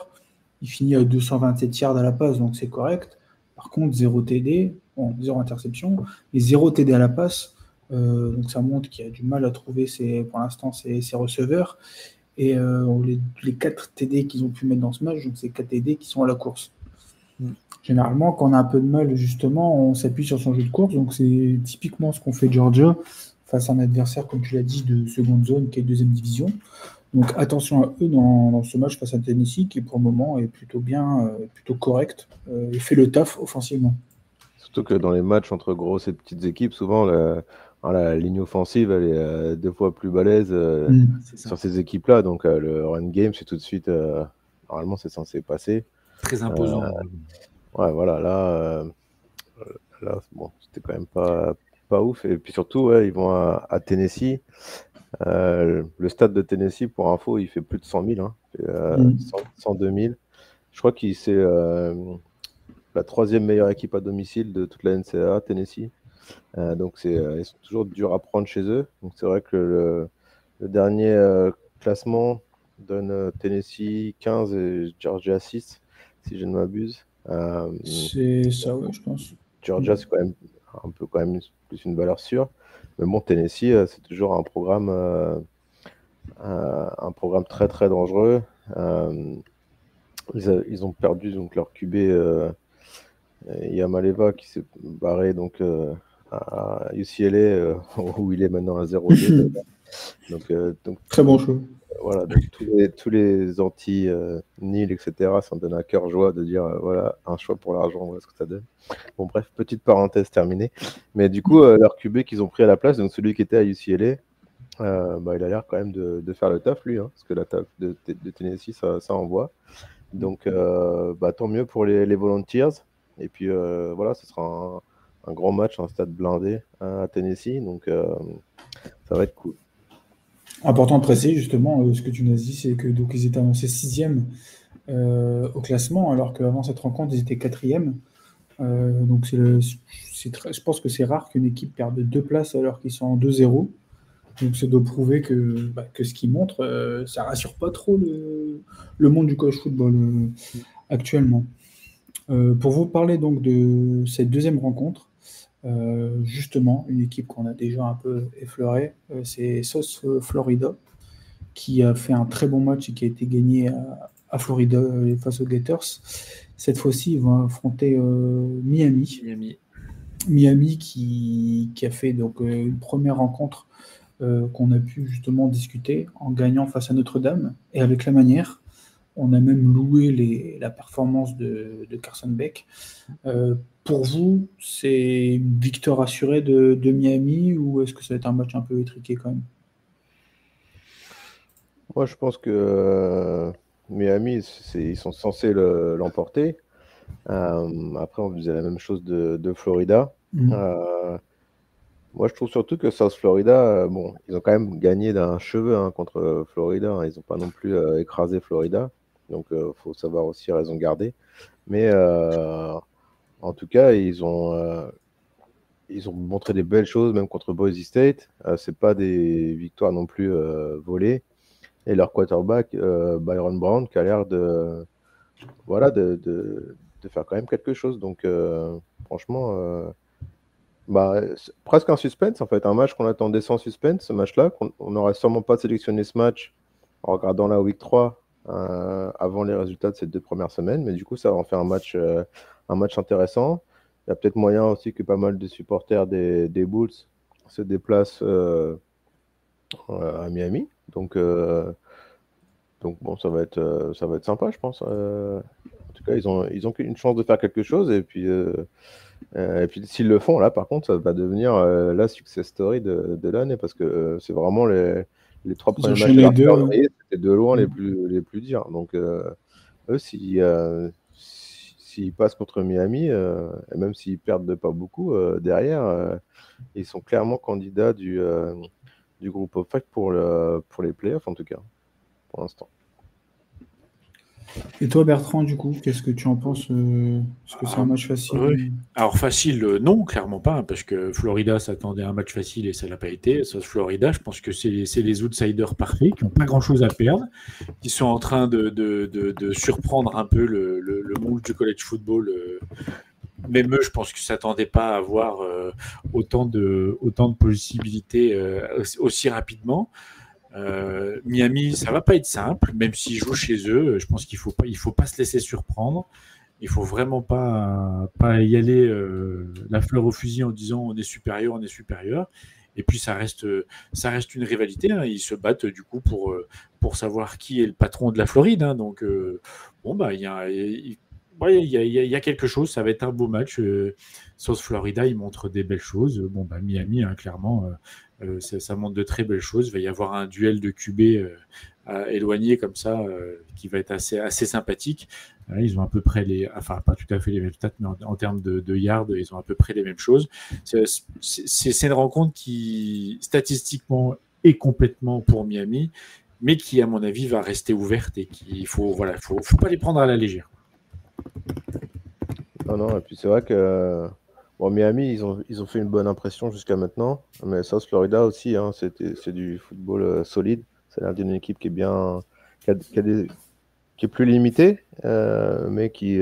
il finit à 227 yards à la passe, donc c'est correct. Par contre, 0 TD, 0 interception, et 0 TD à la passe, donc ça montre qu'il a du mal à trouver pour l'instant ses receveurs. Et les 4 TD qu'ils ont pu mettre dans ce match, donc c'est 4 TD qui sont à la course. Généralement, quand on a un peu de mal, justement, on s'appuie sur son jeu de course. Donc, c'est typiquement ce qu'on fait Georgia face à un adversaire, comme tu l'as dit, de seconde zone, qui est deuxième division. Donc, attention à eux dans ce match face à Tennessee, qui pour le moment est plutôt bien, plutôt correct, et fait le taf offensivement. Surtout que dans les matchs entre grosses et petites équipes, souvent la ligne offensive, elle est 2 fois plus balèze sur ces équipes-là. Donc, le run game, c'est tout de suite, normalement, c'est censé passer. Très imposant. Ouais, voilà, là bon, c'était quand même pas ouf. Et puis surtout, ils vont à Tennessee. Le stade de Tennessee, pour info, il fait plus de 100 000, hein. 102 000. Je crois que c'est la 3e meilleure équipe à domicile de toute la NCAA, Tennessee. Donc ils sont toujours durs à prendre chez eux. Donc c'est vrai que le dernier classement donne Tennessee 15 et Georgia 6, si je ne m'abuse. C'est ça, ouais, je pense. Georgia, c'est quand même un peu plus une valeur sûre. Mais bon, Tennessee, c'est toujours un programme très très dangereux. Ils ont perdu donc leur QB Yamaleva qui s'est barré donc à UCLA où il est maintenant à 0-2. donc très bon choix. Voilà, donc tous les anti-Nil, etc., ça me donne un cœur joie de dire voilà, un choix pour l'argent, voilà ce que ça donne. Bon, bref, petite parenthèse terminée. Mais du coup, leur QB qu'ils ont pris à la place, donc celui qui était à UCLA, il a l'air quand même de faire le taf, lui, hein, parce que la taf de Tennessee, ça envoie. Donc, tant mieux pour les Volunteers. Et puis, voilà, ce sera un grand match, un stade blindé à Tennessee. Donc, ça va être cool. Important de préciser, justement, ce que tu nous as dit, c'est que donc, ils étaient annoncés 6e au classement, alors qu'avant cette rencontre, ils étaient 4e. Donc, je pense que c'est rare qu'une équipe perde 2 places alors qu'ils sont en 2-0. Donc, ça doit prouver que ce qu'ils montrent, ça rassure pas trop le monde du college football actuellement. Pour vous parler donc de cette deuxième rencontre, justement, une équipe qu'on a déjà un peu effleurée, c'est South Florida, qui a fait un très bon match et qui a été gagné à Florida face aux Gators. Cette fois-ci, ils vont affronter Miami qui a fait donc une première rencontre qu'on a pu justement discuter en gagnant face à Notre-Dame et avec la manière. On a même loué la performance de Carson Beck. Pour vous, c'est une victoire assurée de Miami ou est-ce que ça va être un match un peu étriqué quand même? Moi, je pense que Miami, ils sont censés l'emporter. Après, on faisait la même chose de Florida. Moi, je trouve surtout que South Florida, ils ont quand même gagné d'un cheveu contre Florida. Ils n'ont pas non plus écrasé Florida. Donc, il faut savoir aussi raison garder. Mais en tout cas, ils ont montré des belles choses, même contre Boise State. C'est pas des victoires non plus volées. Et leur quarterback, Byron Brown, qui a l'air de faire quand même quelque chose. Donc, franchement, c'est presque un suspense, en fait. Un match qu'on attendait sans suspense, ce match-là. On n'aurait sûrement pas sélectionné ce match en regardant la Week 3 avant les résultats de ces 2 premières semaines. Mais du coup, ça en fait un match intéressant. Il y a peut-être moyen aussi que pas mal de supporters des Bulls se déplacent à Miami. Donc bon, ça va être sympa, je pense. En tout cas, ils ont une chance de faire quelque chose. Et puis s'ils le font, là, par contre, ça va devenir la success story de l'année parce que c'est vraiment les 3 premiers matchs de leur calendrier, c'était de loin les plus durs. Donc, eux, s'ils passent contre Miami, et même s'ils perdent de pas beaucoup derrière, ils sont clairement candidats du groupe of 5 pour les playoffs, en tout cas, pour l'instant. Et toi, Bertrand, du coup, qu'est-ce que tu en penses? Est-ce que c'est un match facile? Oui. Alors, facile, non, clairement pas, parce que Florida s'attendait à un match facile et ça l'a pas été. Sauf Florida, je pense que c'est les outsiders parfaits qui n'ont pas grand-chose à perdre, qui sont en train de surprendre un peu le monde du college football. Même eux, je pense qu'ils ne s'attendaient pas à avoir autant de possibilités aussi rapidement. Miami, ça va pas être simple, même s'ils jouent chez eux. Je pense qu'il faut pas se laisser surprendre. Il faut vraiment pas y aller la fleur au fusil en disant on est supérieur. Et puis ça reste une rivalité. Hein. Ils se battent du coup pour savoir qui est le patron de la Floride. Hein. Donc il y a quelque chose. Ça va être un beau match. South Florida, il montre des belles choses. Miami, hein, clairement. Ça montre de très belles choses. Il va y avoir un duel de QB éloigné comme ça qui va être assez sympathique. Ils ont à peu près pas tout à fait les mêmes stats, mais en termes de yards, ils ont à peu près les mêmes choses. C'est une rencontre qui, statistiquement, est complètement pour Miami, mais qui, à mon avis, va rester ouverte et qu'il faut pas les prendre à la légère. Non, et puis c'est vrai que Miami, ils ont fait une bonne impression jusqu'à maintenant, mais South Florida aussi, hein, c'est du football solide. C'est l'air d'une équipe qui est bien, qui est plus limitée, mais qui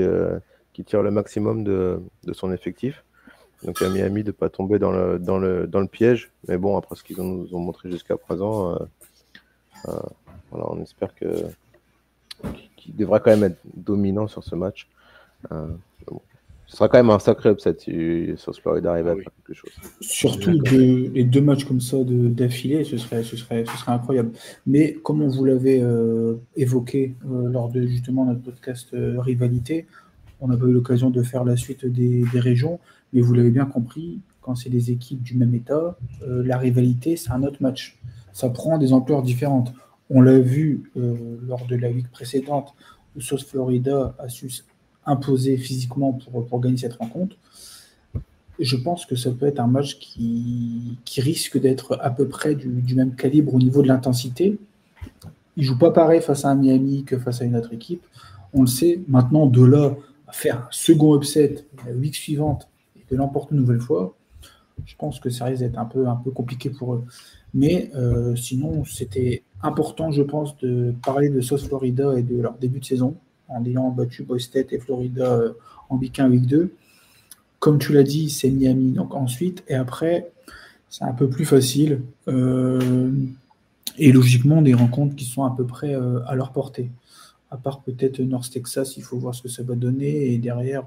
tire le maximum de son effectif. Donc à Miami de ne pas tomber dans le piège. Mais bon, après ce qu'ils nous ont montré jusqu'à présent, voilà, on espère qu'ils devraient quand même être dominants sur ce match. Bon. Ce sera quand même un sacré upset si South Florida arrive à faire quelque chose. Surtout les 2 matchs comme ça d'affilée, ce serait incroyable. Mais comme on vous l'avait évoqué lors de justement notre podcast Rivalité, on n'a pas eu l'occasion de faire la suite des régions, mais vous l'avez bien compris, quand c'est des équipes du même état, la rivalité, c'est un autre match. Ça prend des ampleurs différentes. On l'a vu lors de la week précédente, où South Florida a su imposer physiquement pour gagner cette rencontre. Je pense que ça peut être un match qui risque d'être à peu près du même calibre au niveau de l'intensité. Ils ne jouent pas pareil face à un Miami que face à une autre équipe. On le sait. Maintenant, de là à faire un second upset la week suivante et de l'emporter une nouvelle fois, je pense que ça risque d'être un peu compliqué pour eux. Mais sinon, c'était important, je pense, de parler de South Florida et de leur début de saison, en ayant battu Boise State et Florida en week 1, week 2. Comme tu l'as dit, c'est Miami donc ensuite, et après, c'est un peu plus facile. Et logiquement, des rencontres qui sont à peu près à leur portée. À part peut-être North Texas, il faut voir ce que ça va donner. Et derrière,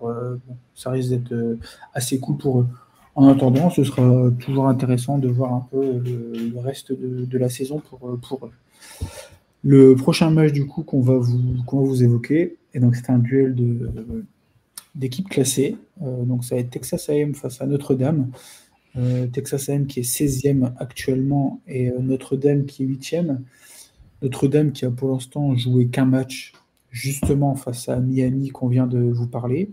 ça risque d'être assez cool pour eux. En attendant, ce sera toujours intéressant de voir un peu le reste de la saison pour eux. Le prochain match du coup qu'on va vous évoquer, et donc c'est un duel d'équipes classées. Donc ça va être Texas A&M face à Notre-Dame. Texas A&M qui est 16e actuellement et Notre-Dame qui est 8e. Notre-Dame qui a pour l'instant joué qu'un match justement face à Miami qu'on vient de vous parler,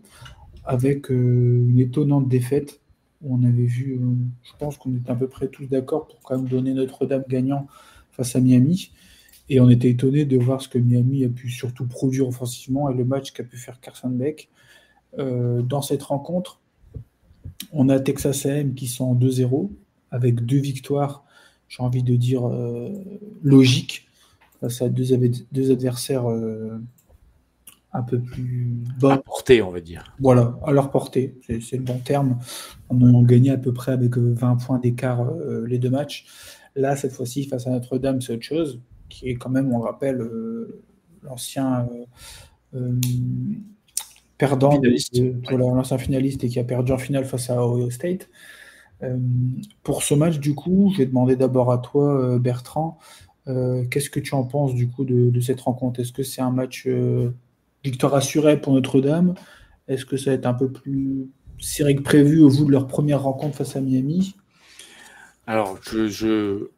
avec une étonnante défaite où on avait vu, je pense qu'on était à peu près tous d'accord pour quand même donner Notre-Dame gagnant face à Miami. Et on était étonné de voir ce que Miami a pu surtout produire offensivement et le match qu'a pu faire Carson Beck. Dans cette rencontre, on a Texas A&M qui sont en 2-0 avec 2 victoires, j'ai envie de dire logiques, face à deux adversaires un peu plus bas. À portée, on va dire. Voilà, à leur portée, c'est le bon terme. On a gagné à peu près avec 20 points d'écart les 2 matchs. Là, cette fois-ci, face à Notre-Dame, c'est autre chose, qui est quand même, on rappelle, l'ancien perdant, l'ancien finaliste et qui a perdu en finale face à Ohio State. Pour ce match, du coup, je vais demander d'abord à toi, Bertrand, qu'est-ce que tu en penses du coup de cette rencontre? Est-ce que c'est un match victoire assurée pour Notre-Dame? Est-ce que ça va être un peu plus serré que prévu au vu de leur première rencontre face à Miami? Alors,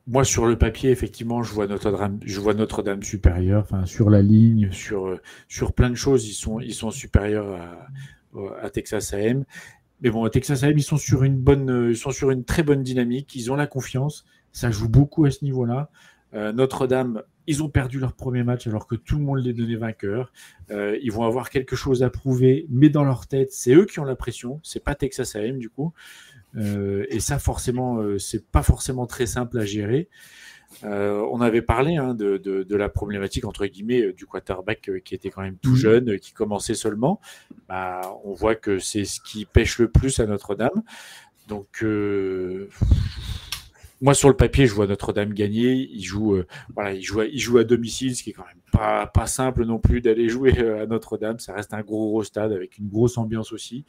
moi, sur le papier, effectivement, je vois Notre-Dame supérieure, enfin, sur la ligne, sur plein de choses, ils sont supérieurs à Texas A&M. Mais bon, Texas A&M, ils sont sur une très bonne dynamique, ils ont la confiance, ça joue beaucoup à ce niveau-là. Notre-Dame, ils ont perdu leur premier match alors que tout le monde les donnait vainqueurs. Ils vont avoir quelque chose à prouver, mais dans leur tête, c'est eux qui ont la pression, c'est pas Texas A&M du coup. Et ça, forcément, c'est pas forcément très simple à gérer. On avait parlé de la problématique entre guillemets du quarterback qui était quand même tout jeune, qui commençait seulement. On voit que c'est ce qui pêche le plus à Notre-Dame. Donc, moi sur le papier, je vois Notre-Dame gagner. Il joue à domicile, ce qui est quand même pas simple non plus d'aller jouer à Notre-Dame. Ça reste un gros stade avec une grosse ambiance aussi.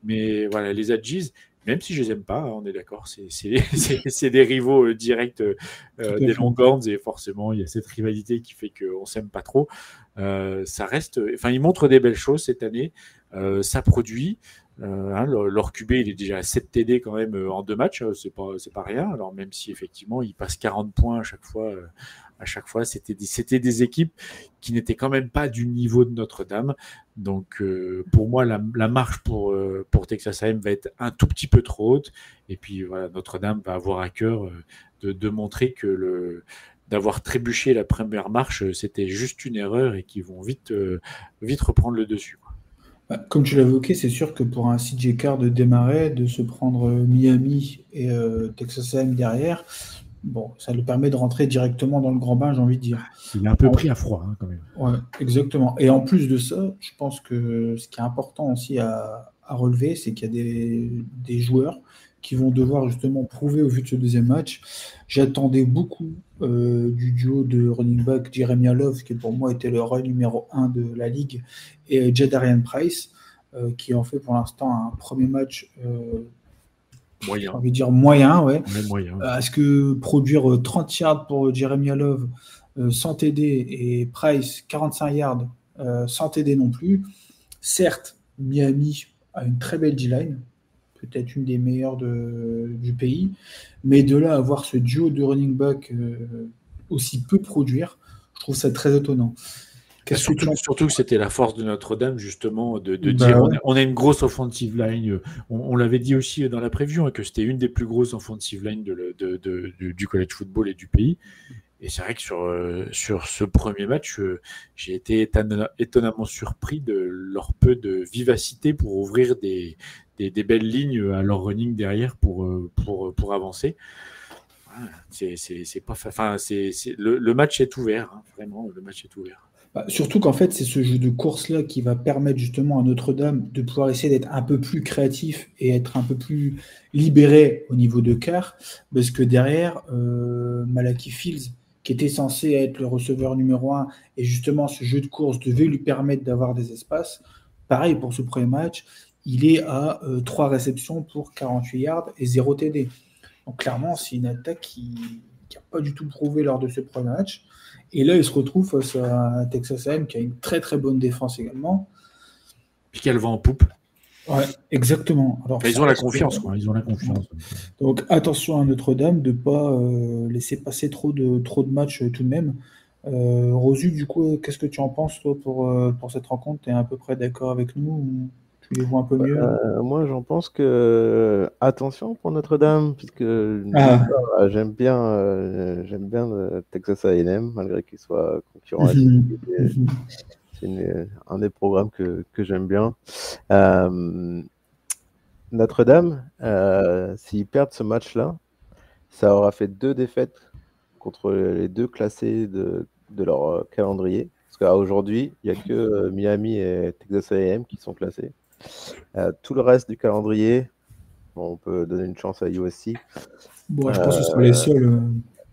Mais voilà, les Aggies, même si je les aime pas, on est d'accord, c'est des rivaux directs des Longhorns et forcément il y a cette rivalité qui fait qu'on s'aime pas trop. Ça reste, enfin ils montrent des belles choses cette année, ça produit. Leur QB il est déjà à 7 TD quand même en 2 matchs, c'est pas rien. Alors même si effectivement il passe 40 points à chaque fois À chaque fois, c'était des équipes qui n'étaient quand même pas du niveau de Notre-Dame. Donc, pour moi, la marche pour Texas A&M va être un tout petit peu trop haute. Et puis, voilà, Notre-Dame va avoir à cœur de montrer que d'avoir trébuché la première marche, c'était juste une erreur et qu'ils vont vite reprendre le dessus. Bah, comme tu l'as évoqué, c'est sûr que pour un CJ Carr de démarrer, de se prendre Miami et Texas A&M derrière, bon, ça lui permet de rentrer directement dans le grand bain, j'ai envie de dire. Il est un peu pris à froid, hein, quand même. Ouais, exactement. Et en plus de ça, je pense que ce qui est important aussi à relever, c'est qu'il y a des joueurs qui vont devoir justement prouver au vu de ce deuxième match. J'attendais beaucoup du duo de running back Jeremiah Love, qui pour moi était le run numéro 1 de la ligue, et Jadarian Price, qui en fait pour l'instant un premier match j'ai Moyen. envie de dire moyen, ouais. Ouais, moyen. Est-ce que produire 30 yards pour Jeremiah Love sans TD et Price 45 yards sans TD non plus? Certes, Miami a une très belle D-line, peut-être une des meilleures du pays, mais de là à avoir ce duo de running back aussi peu produire, je trouve ça très étonnant. Qu'est-ce que tu en Surtout que c'était la force de Notre-Dame, justement, de Bah dire ouais. on a une grosse offensive line. On l'avait dit aussi dans la preview, hein, que c'était une des plus grosses offensive lines du college football et du pays. Et c'est vrai que sur ce premier match, j'ai été étonnamment surpris de leur peu de vivacité pour ouvrir des belles lignes à leur running derrière pour avancer. C'est pas, le match est ouvert, hein, vraiment, le match est ouvert. Bah, surtout qu'en fait, c'est ce jeu de course-là qui va permettre justement à Notre-Dame de pouvoir essayer d'être un peu plus créatif et être un peu plus libéré au niveau de Carr, parce que derrière, Malachi Fields, qui était censé être le receveur numéro 1, et justement ce jeu de course devait lui permettre d'avoir des espaces, pareil pour ce premier match, il est à 3 réceptions pour 48 yards et 0 TD. Donc clairement, c'est une attaque qui n'a pas du tout prouvé lors de ce premier match. Et là, il se retrouve face à un Texas A&M qui a une très très bonne défense également. Puis qu'elle va en poupe. Ouais, exactement. Alors, Ils ont la confiance, quoi. Ils ont la confiance. Donc attention à Notre-Dame de ne pas laisser passer trop de matchs tout de même. Rosu, du coup, qu'est-ce que tu en penses, toi, pour cette rencontre? Tu es à peu près d'accord avec nous ou tu les vois un peu mieux? Moi, j'en pense que attention pour Notre-Dame, puisque j'aime bien Texas A&M, malgré qu'il soit concurrent. C'est un des programmes que j'aime bien. Notre-Dame, s'ils perdent ce match-là, ça aura fait 2 défaites contre les 2 classés de leur calendrier. Parce qu'aujourd'hui, il n'y a que Miami et Texas A&M qui sont classés. Tout le reste du calendrier, on peut donner une chance à USC. Bon, je pense que ce sont les seuls.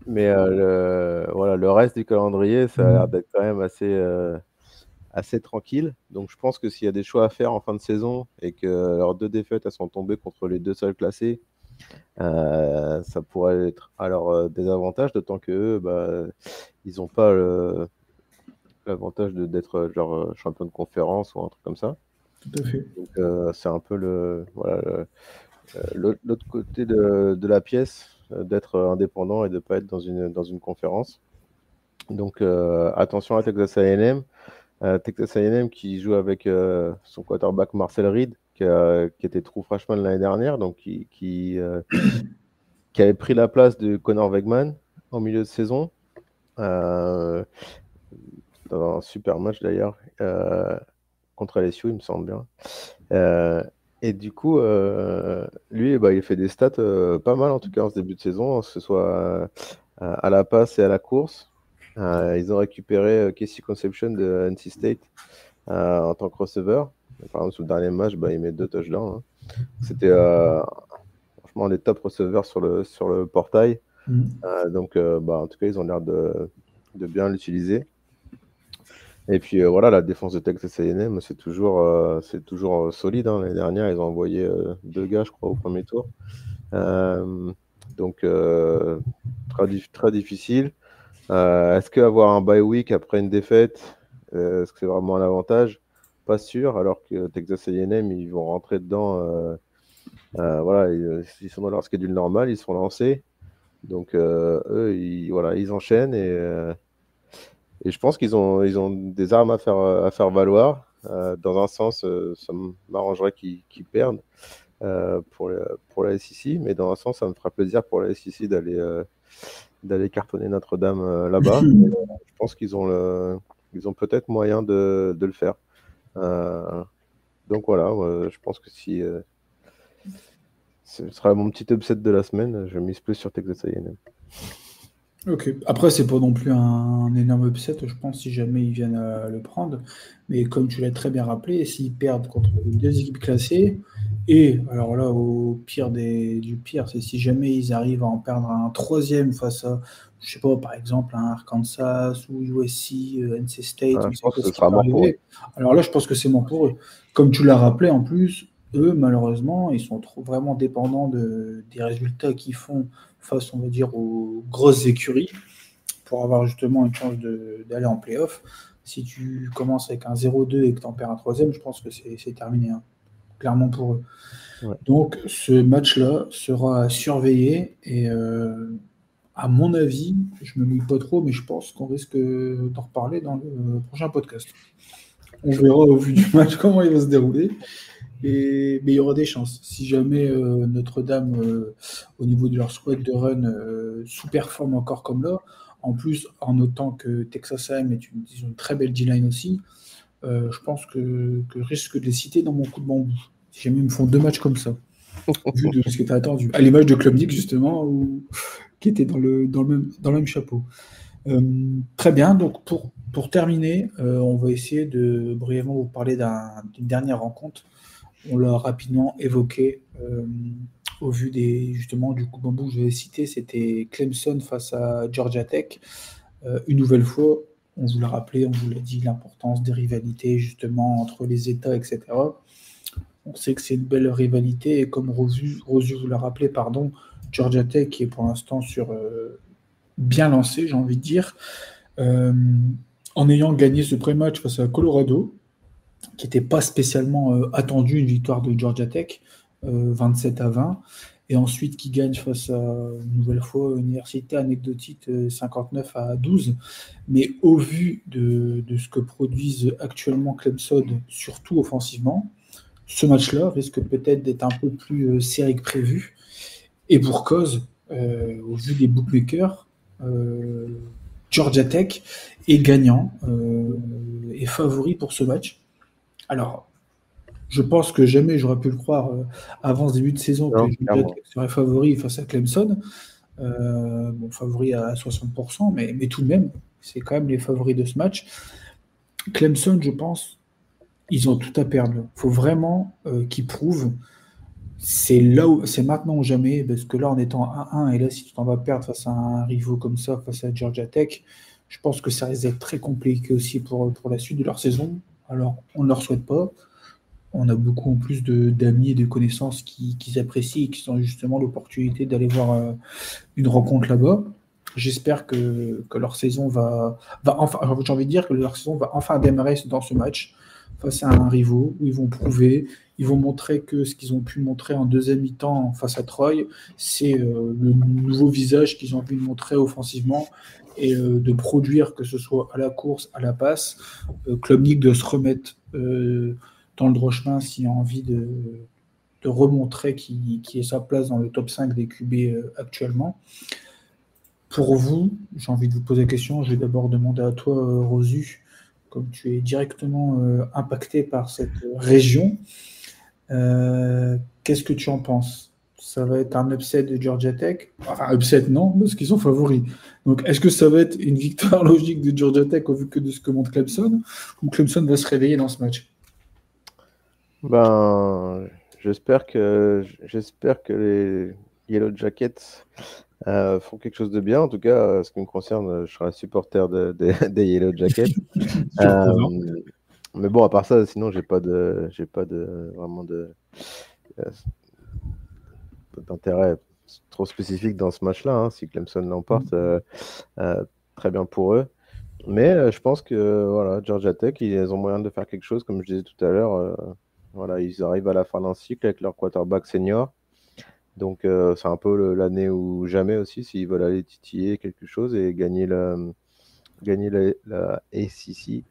Mais le reste du calendrier, ça a l'air d'être quand même assez tranquille. Donc je pense que s'il y a des choix à faire en fin de saison et que leurs 2 défaites elles sont tombées contre les 2 seuls classés, ça pourrait être à leur désavantage, d'autant que ils n'ont pas l'avantage d'être genre champion de conférence ou un truc comme ça. Tout à fait. Donc c'est un peu l'autre côté de la pièce, d'être indépendant et de ne pas être dans une conférence. Donc attention à Texas A&M. Texas A&M qui joue avec son quarterback Marcel Reed, qui était true freshman l'année dernière, donc qui avait pris la place de Connor Wegman en milieu de saison. Dans un super match d'ailleurs, contre LSU, il me semble bien. Et du coup, lui, il fait des stats pas mal en tout cas en ce début de saison, que ce soit à la passe et à la course. Ils ont récupéré Casey Conception de NC State en tant que receveur. Par exemple, sur le dernier match, il met 2 touchdowns. Hein. C'était franchement des top receveurs sur le portail. Donc, en tout cas, ils ont l'air de bien l'utiliser. Et puis la défense de Texas A&M, c'est toujours solide. Hein. L'année dernière, ils ont envoyé 2 gars, je crois, au premier tour. Donc, très difficile. Est-ce qu'avoir un bye week après une défaite, est-ce que c'est vraiment un avantage? Pas sûr, alors que Texas A&M, ils vont rentrer dedans. Ils sont dans leur schedule normal, ils sont lancés. Donc, eux, ils enchaînent et je pense qu'ils ont des armes à faire valoir. Dans un sens, ça m'arrangerait qu'ils perdent pour la SEC, mais dans un sens, ça me fera plaisir pour la SEC d'aller cartonner Notre-Dame là-bas. Je pense ils ont peut-être moyen de le faire. Donc voilà, je pense que si ce sera mon petit upset de la semaine, je mise plus sur Texas A&M. Ok. Après, c'est pas non plus un énorme upset, je pense, si jamais ils viennent à le prendre. Mais comme tu l'as très bien rappelé, s'ils perdent contre les deux équipes classées, et alors là, au pire du pire, c'est si jamais ils arrivent à en perdre un troisième face à, je sais pas, par exemple, un Arkansas ou USC, NC State, on Je sait pense pas que ce ce qui sera peut mort pour eux. arriver. Alors là, je pense que c'est mort pour eux. Comme tu l'as rappelé, en plus, eux, malheureusement, ils sont vraiment dépendants des résultats qu'ils font face, on va dire, aux grosses écuries pour avoir justement une chance d'aller en playoff. Si tu commences avec un 0-2 et que tu en perds un troisième, je pense que c'est terminé, hein, clairement pour eux. Ouais. Donc ce match-là sera à surveiller et à mon avis, je me mouille pas trop, mais je pense qu'on risque d'en reparler dans le prochain podcast. On verra au vu du match comment il va se dérouler. Mais il y aura des chances. Si jamais Notre-Dame, au niveau de leur squad de run, sous-performe encore comme là, en plus, en notant que Texas A&M ils ont une très belle D-line aussi, je pense que je risque de les citer dans mon coup de bambou. Si jamais ils me font deux matchs comme ça, vu de ce que tu as attendu. À l'image de Klubnik, justement, qui était dans le même chapeau. Très bien, donc pour terminer, on va essayer de brièvement vous parler d'une dernière rencontre. On l'a rapidement évoqué au vu justement du coup bambou que je vais citer, c'était Clemson face à Georgia Tech. Une nouvelle fois, on vous l'a rappelé, on vous l'a dit, l'importance des rivalités justement entre les États, etc. On sait que c'est une belle rivalité et comme Rosu vous l'a rappelé, pardon, Georgia Tech qui est pour l'instant sur bien lancé, j'ai envie de dire, euh, en ayant gagné ce pré-match face à Colorado, qui n'était pas spécialement attendu, une victoire de Georgia Tech, 27-20, et ensuite qui gagne face à, une nouvelle fois, Université anecdotique 59-12. Mais au vu de ce que produisent actuellement Clemson, surtout offensivement, ce match-là risque peut-être d'être un peu plus serré que prévu. Et pour cause, au vu des bookmakers, euh, Georgia Tech est gagnant et favori pour ce match. Alors, je pense que jamais j'aurais pu le croire avant ce début de saison que Non, Georgia clairement. Tech serait favori face à Clemson. Bon, favori à 60%, mais tout de même, c'est quand même les favoris de ce match. Clemson, je pense, ils ont tout à perdre. Il faut vraiment qu'ils prouvent. C'est maintenant ou jamais, parce que là, en étant 1-1, et là, si tu t'en vas perdre face à un rival comme ça, face à Georgia Tech, je pense que ça risque d'être très compliqué aussi pour la suite de leur saison. Alors, on ne leur souhaite pas. On a beaucoup en plus d'amis et de connaissances qui apprécient et qui ont justement l'opportunité d'aller voir une rencontre là-bas. J'espère que leur saison va enfin, j'ai envie de dire que leur saison va enfin démarrer dans ce match face à un rival où ils vont prouver, ils vont montrer que ce qu'ils ont pu montrer en deuxième mi-temps face à Troy, c'est le nouveau visage qu'ils ont envie de montrer offensivement et de produire, que ce soit à la course, à la passe. Klubnik de se remettre dans le droit chemin s'il a envie de remontrer qui est sa place dans le top 5 des QB actuellement. Pour vous, j'ai envie de vous poser la question. Je vais d'abord demander à toi, Rosu, comme tu es directement impacté par cette région. Qu'est-ce que tu en penses? Ça va être un upset de Georgia Tech? Enfin, upset, non, parce qu'ils sont favoris. Donc, est-ce que ça va être une victoire logique de Georgia Tech au vu que de ce que montre Clemson? Ou Clemson va se réveiller dans ce match? Ben, j'espère que les Yellow Jackets font quelque chose de bien. En tout cas, ce qui me concerne, je serai supporter des Yellow Jackets. Surprenant. Mais bon, à part ça, sinon, j'ai pas vraiment euh, d'intérêt trop spécifique dans ce match-là. Hein. Si Clemson l'emporte, très bien pour eux. Mais je pense que voilà, Georgia Tech, ils ont moyen de faire quelque chose, comme je disais tout à l'heure. Voilà, ils arrivent à la fin d'un cycle avec leur quarterback senior. Donc, c'est un peu l'année ou jamais aussi, s'ils veulent aller titiller quelque chose et gagner la ACC.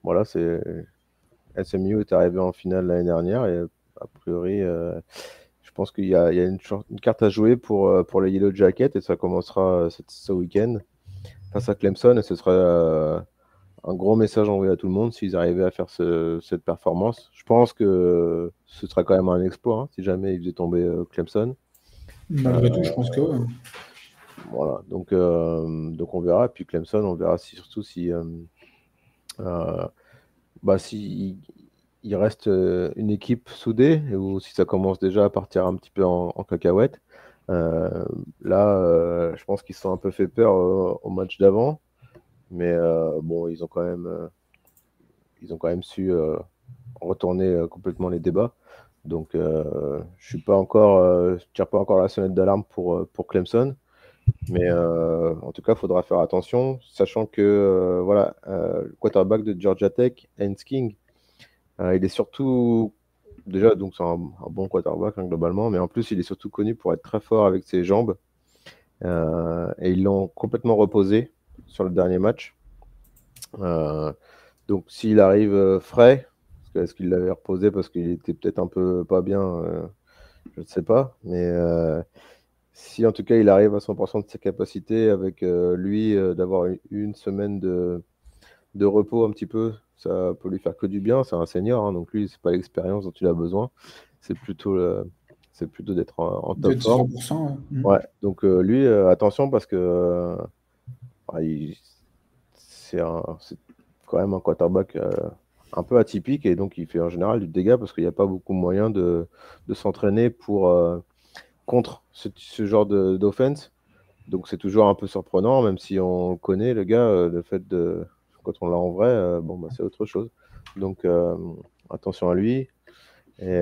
Voilà, SMU est arrivé en finale l'année dernière et a priori, je pense qu'il y a une carte à jouer pour les Yellow Jackets et ça commencera ce week-end face à Clemson et ce sera un gros message envoyé à tout le monde s'ils arrivaient à faire cette performance. Je pense que ce sera quand même un exploit si jamais ils faisaient tomber Clemson. Malgré tout, je pense que ouais. Voilà, donc on verra. Et puis Clemson, on verra surtout si il reste une équipe soudée ou si ça commence déjà à partir un petit peu en cacahuète. Là, je pense qu'ils se sont un peu fait peur au match d'avant, mais bon, ils ont quand même su retourner complètement les débats. Donc, je tire pas encore la sonnette d'alarme pour Clemson. Mais en tout cas, il faudra faire attention, sachant que le quarterback de Georgia Tech, Haynes King, il est surtout déjà donc c'est un bon quarterback globalement, mais en plus il est surtout connu pour être très fort avec ses jambes. Et ils l'ont complètement reposé sur le dernier match. Donc s'il arrive frais, est-ce qu'il l'avait reposé parce qu'il était peut-être un peu pas bien, je ne sais pas, mais si en tout cas il arrive à 100% de ses capacités avec lui d'avoir une semaine de repos un petit peu, ça peut lui faire que du bien. C'est un senior, donc lui, c'est pas l'expérience dont il a besoin. C'est plutôt d'être en top D'être forme. 100%. Ouais, donc lui, attention parce que c'est quand même un quarterback un peu atypique et donc il fait en général du dégât parce qu'il n'y a pas beaucoup moyen de s'entraîner contre ce genre d'offense. Donc c'est toujours un peu surprenant, même si on connaît le gars, le fait quand on l'a en vrai, c'est autre chose. Donc attention à lui. Et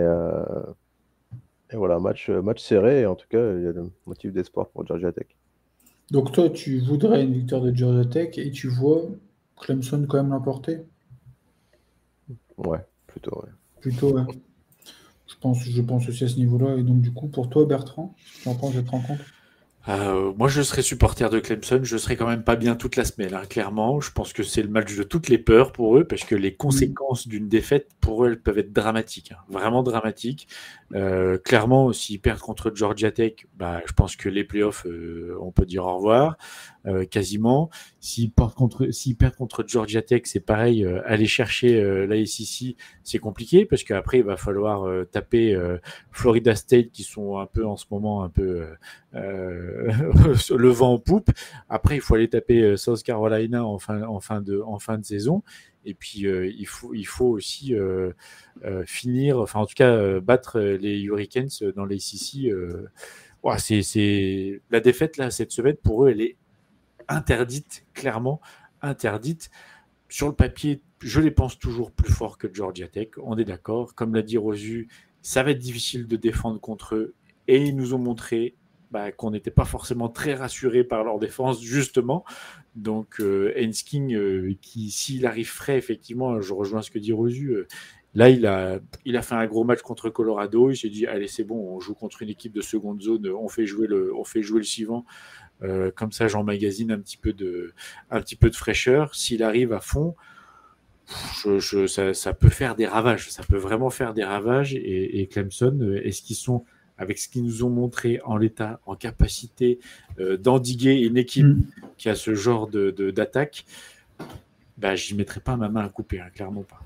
voilà, match serré. Et en tout cas, il y a le motif d'espoir pour Georgia Tech. Donc toi, tu voudrais une victoire de Georgia Tech et tu vois Clemson quand même l'emporter? Ouais, plutôt, ouais. Plutôt, ouais. Je pense aussi à ce niveau-là. Et donc, du coup, pour toi, Bertrand, tu en penses cette rencontre? Moi, je serais supporter de Clemson. Je serais quand même pas bien toute la semaine, hein, clairement. Je pense que c'est le match de toutes les peurs pour eux, parce que les conséquences d'une défaite, pour eux, elles peuvent être dramatiques, hein, vraiment dramatiques. Clairement, s'ils perdent contre Georgia Tech, je pense que les playoffs, on peut dire au revoir, quasiment. S'ils perdent contre Georgia Tech, c'est pareil. Aller chercher la SEC, c'est compliqué, parce qu'après, il va falloir taper Florida State, qui sont un peu en ce moment un peu le vent en poupe. Après, il faut aller taper South Carolina en fin de saison. Et puis, il faut aussi finir, enfin en tout cas battre les Hurricanes dans les SEC. C'est la défaite là cette semaine pour eux, elle est interdite, clairement interdite. Sur le papier, je les pense toujours plus forts que Georgia Tech. On est d'accord. Comme l'a dit Rosu, ça va être difficile de défendre contre eux. Et ils nous ont montré qu'on n'était pas forcément très rassurés par leur défense, justement. Donc, Haynes King, qui, s'il arrive frais, effectivement, je rejoins ce que dit Rosu, là, il a fait un gros match contre Colorado. Il s'est dit, allez, c'est bon, on joue contre une équipe de seconde zone, on fait jouer le suivant. Comme ça, j'emmagasine un petit peu de fraîcheur. S'il arrive à fond, ça peut faire des ravages. Ça peut vraiment faire des ravages. Et Clemson, est-ce qu'ils sont, avec ce qu'ils nous ont montré en l'état, en capacité d'endiguer une équipe qui a ce genre d'attaque, j'y mettrai pas ma main à couper, hein, clairement pas.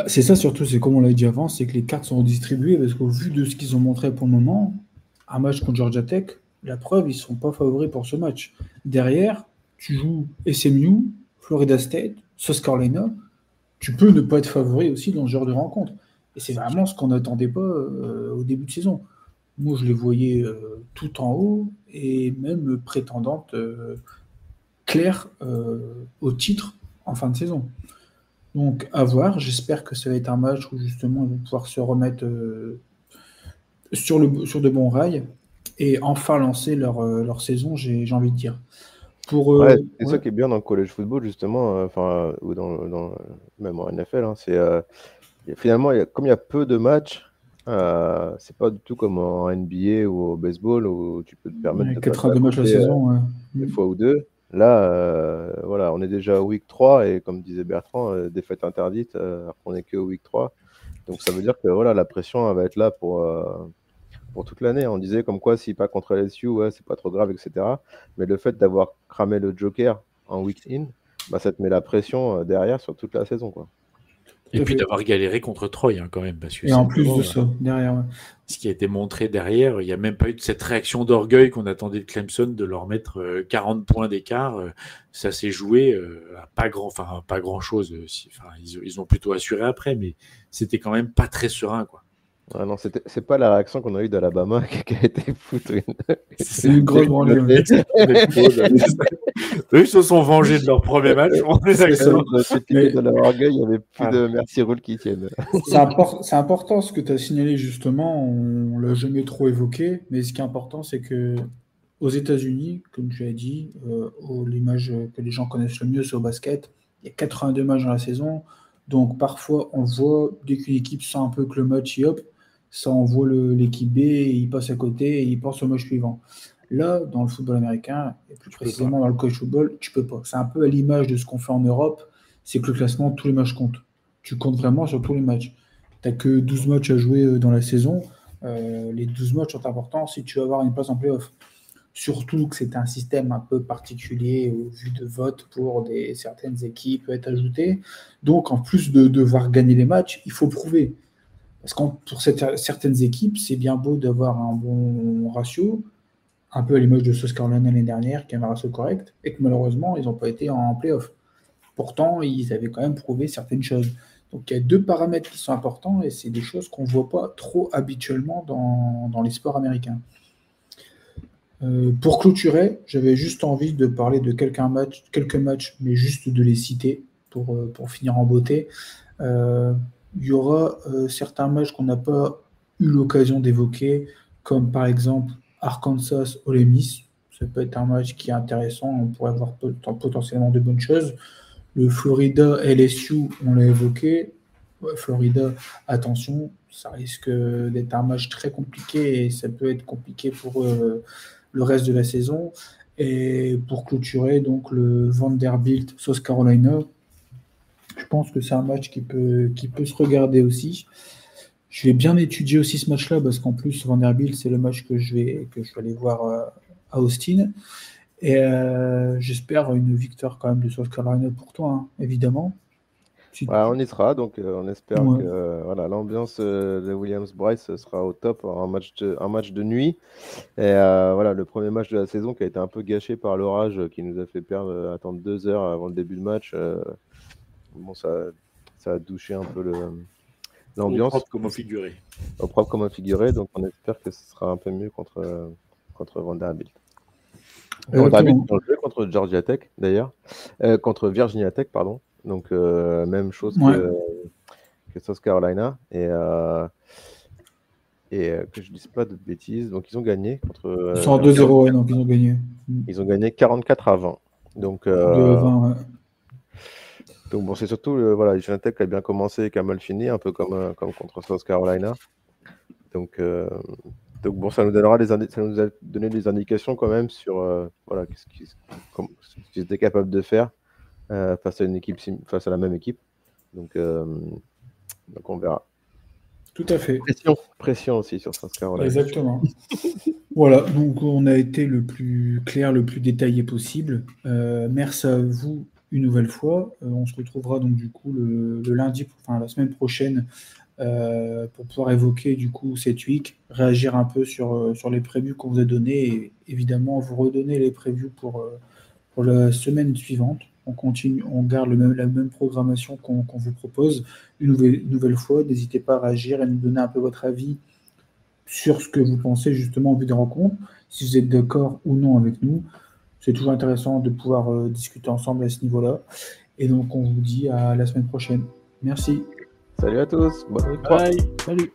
C'est ça surtout, c'est comme on l'a dit avant, c'est que les cartes sont redistribuées parce qu'au vu de ce qu'ils ont montré pour le moment, un match contre Georgia Tech, la preuve, ils ne sont pas favoris pour ce match. Derrière, tu joues SMU, Florida State, South Carolina, tu peux ne pas être favori aussi dans ce genre de rencontre. Et c'est vraiment ce qu'on n'attendait pas au début de saison. Moi, je les voyais tout en haut et même prétendantes claires au titre en fin de saison. Donc, à voir. J'espère que ça va être un match où justement ils vont pouvoir se remettre sur de bons rails et enfin lancer leur saison, j'ai envie de dire. C'est ça qui est bien dans le college football, justement, ou même en NFL, c'est finalement, comme il y a peu de matchs, C'est pas du tout comme en NBA ou au baseball où tu peux te permettre de passer à 82 matchs la côté saison, ouais. des fois ou deux. Là, voilà, on est déjà au week 3 et comme disait Bertrand, défaite interdite, alors qu'on est que au week 3. Donc ça veut dire que voilà, la pression elle va être là pour toute l'année. On disait comme quoi, s'il pas contre LSU, ouais, c'est pas trop grave, etc. Mais le fait d'avoir cramé le Joker en week in, bah, ça te met la pression derrière sur toute la saison, quoi. Et Tout à puis fait. d'avoir galéré contre Troy, hein, quand même, parce que Et en plus de ça, derrière, ouais. ce qui a été montré derrière, il n'y a même pas eu de cette réaction d'orgueil qu'on attendait de Clemson de leur mettre 40 points d'écart. Ça s'est joué à pas grand-chose. Ils ont plutôt assuré après, mais c'était quand même pas très serein, quoi. Ah non, c'est pas la réaction qu'on a eue d'Alabama qui a été foutue. C'est une grosse branlée. Ouais. Eux, ils se sont vengés de leur premier match. On est d'accord. Mais de leur orgueil, il n'y avait plus de merci rule qui tiennent. C'est important ce que tu as signalé justement. On l'a jamais trop évoqué, mais ce qui est important, c'est que aux États-Unis, comme tu as dit, l'image que les gens connaissent le mieux, c'est au basket. Il y a 82 matchs dans la saison. Donc parfois, on voit, dès qu'une équipe sent un peu que le match y hop, ça envoie l'équipe B, et il passe à côté et il pense au match suivant. Là, dans le football américain, et plus précisément dans le college football, tu peux pas. C'est un peu à l'image de ce qu'on fait en Europe, c'est que le classement, tous les matchs comptent. Tu comptes vraiment sur tous les matchs. Tu n'as que 12 matchs à jouer dans la saison. Les 12 matchs sont importants si tu veux avoir une place en play-off. Surtout que c'est un système un peu particulier au vu de vote pour certaines équipes être ajouté. Donc, en plus de devoir gagner les matchs, il faut prouver. Parce que pour certaines équipes, c'est bien beau d'avoir un bon ratio, un peu à l'image de South Carolina l'année dernière, qui avait un ratio correct, et que malheureusement, ils n'ont pas été en play-off. Pourtant, ils avaient quand même prouvé certaines choses. Donc, il y a deux paramètres qui sont importants, et c'est des choses qu'on ne voit pas trop habituellement dans les sports américains. Pour clôturer, j'avais juste envie de parler de quelques matchs, mais juste de les citer pour finir en beauté. Il y aura certains matchs qu'on n'a pas eu l'occasion d'évoquer, comme par exemple Arkansas-Ole Miss. Ça peut être un match qui est intéressant, on pourrait avoir potentiellement de bonnes choses. Le Florida-LSU, on l'a évoqué. Ouais, Florida, attention, ça risque d'être un match très compliqué et ça peut être compliqué pour le reste de la saison. Et pour clôturer, donc le Vanderbilt-South Carolina, je pense que c'est un match qui peut se regarder aussi. Je vais bien étudier aussi ce match-là parce qu'en plus, Vanderbilt, c'est le match que je vais aller voir à Austin. Et j'espère une victoire quand même de South Carolina pour toi, hein, évidemment. On y sera, donc on espère que voilà, l'ambiance de Williams-Brice sera au top, un match de nuit. Et voilà, le premier match de la saison qui a été un peu gâché par l'orage qui nous a fait attendre 2 heures avant le début de match. Bon, ça a douché un peu l'ambiance. Au propre comme au figuré. Au propre comme au figuré, donc on espère que ce sera un peu mieux contre Vanderbilt. Vanderbilt ont joué contre Georgia Tech, d'ailleurs. Contre Virginia Tech, pardon. Donc, même chose que South Carolina. Et que je ne dise pas de bêtises. Donc, ils ont gagné contre. Ils sont en 2-0, donc ils ont gagné. Ils ont gagné 44-20. Donc, 20, ouais. Donc, bon, c'est surtout Virginia Tech qui a bien commencé et qui a mal fini, un peu comme contre South Carolina. Donc bon, ça nous a donné des indications quand même sur ce qu'ils étaient capables de faire face à la même équipe. Donc on verra. Tout à fait. Pression aussi sur South Carolina. Exactement. Voilà, donc on a été le plus clair, le plus détaillé possible. Merci à vous une nouvelle fois. On se retrouvera donc du coup le lundi, la semaine prochaine, pour pouvoir évoquer du coup cette week, réagir un peu sur les previews qu'on vous a donnés et évidemment vous redonner les previews pour la semaine suivante. On continue, on garde la même programmation qu'on vous propose. Une nouvelle fois, n'hésitez pas à réagir et nous donner un peu votre avis sur ce que vous pensez justement en vue des rencontres, si vous êtes d'accord ou non avec nous. C'est toujours intéressant de pouvoir discuter ensemble à ce niveau-là. Et donc, on vous dit à la semaine prochaine. Merci. Salut à tous. Bonne week 3. Bye. Salut.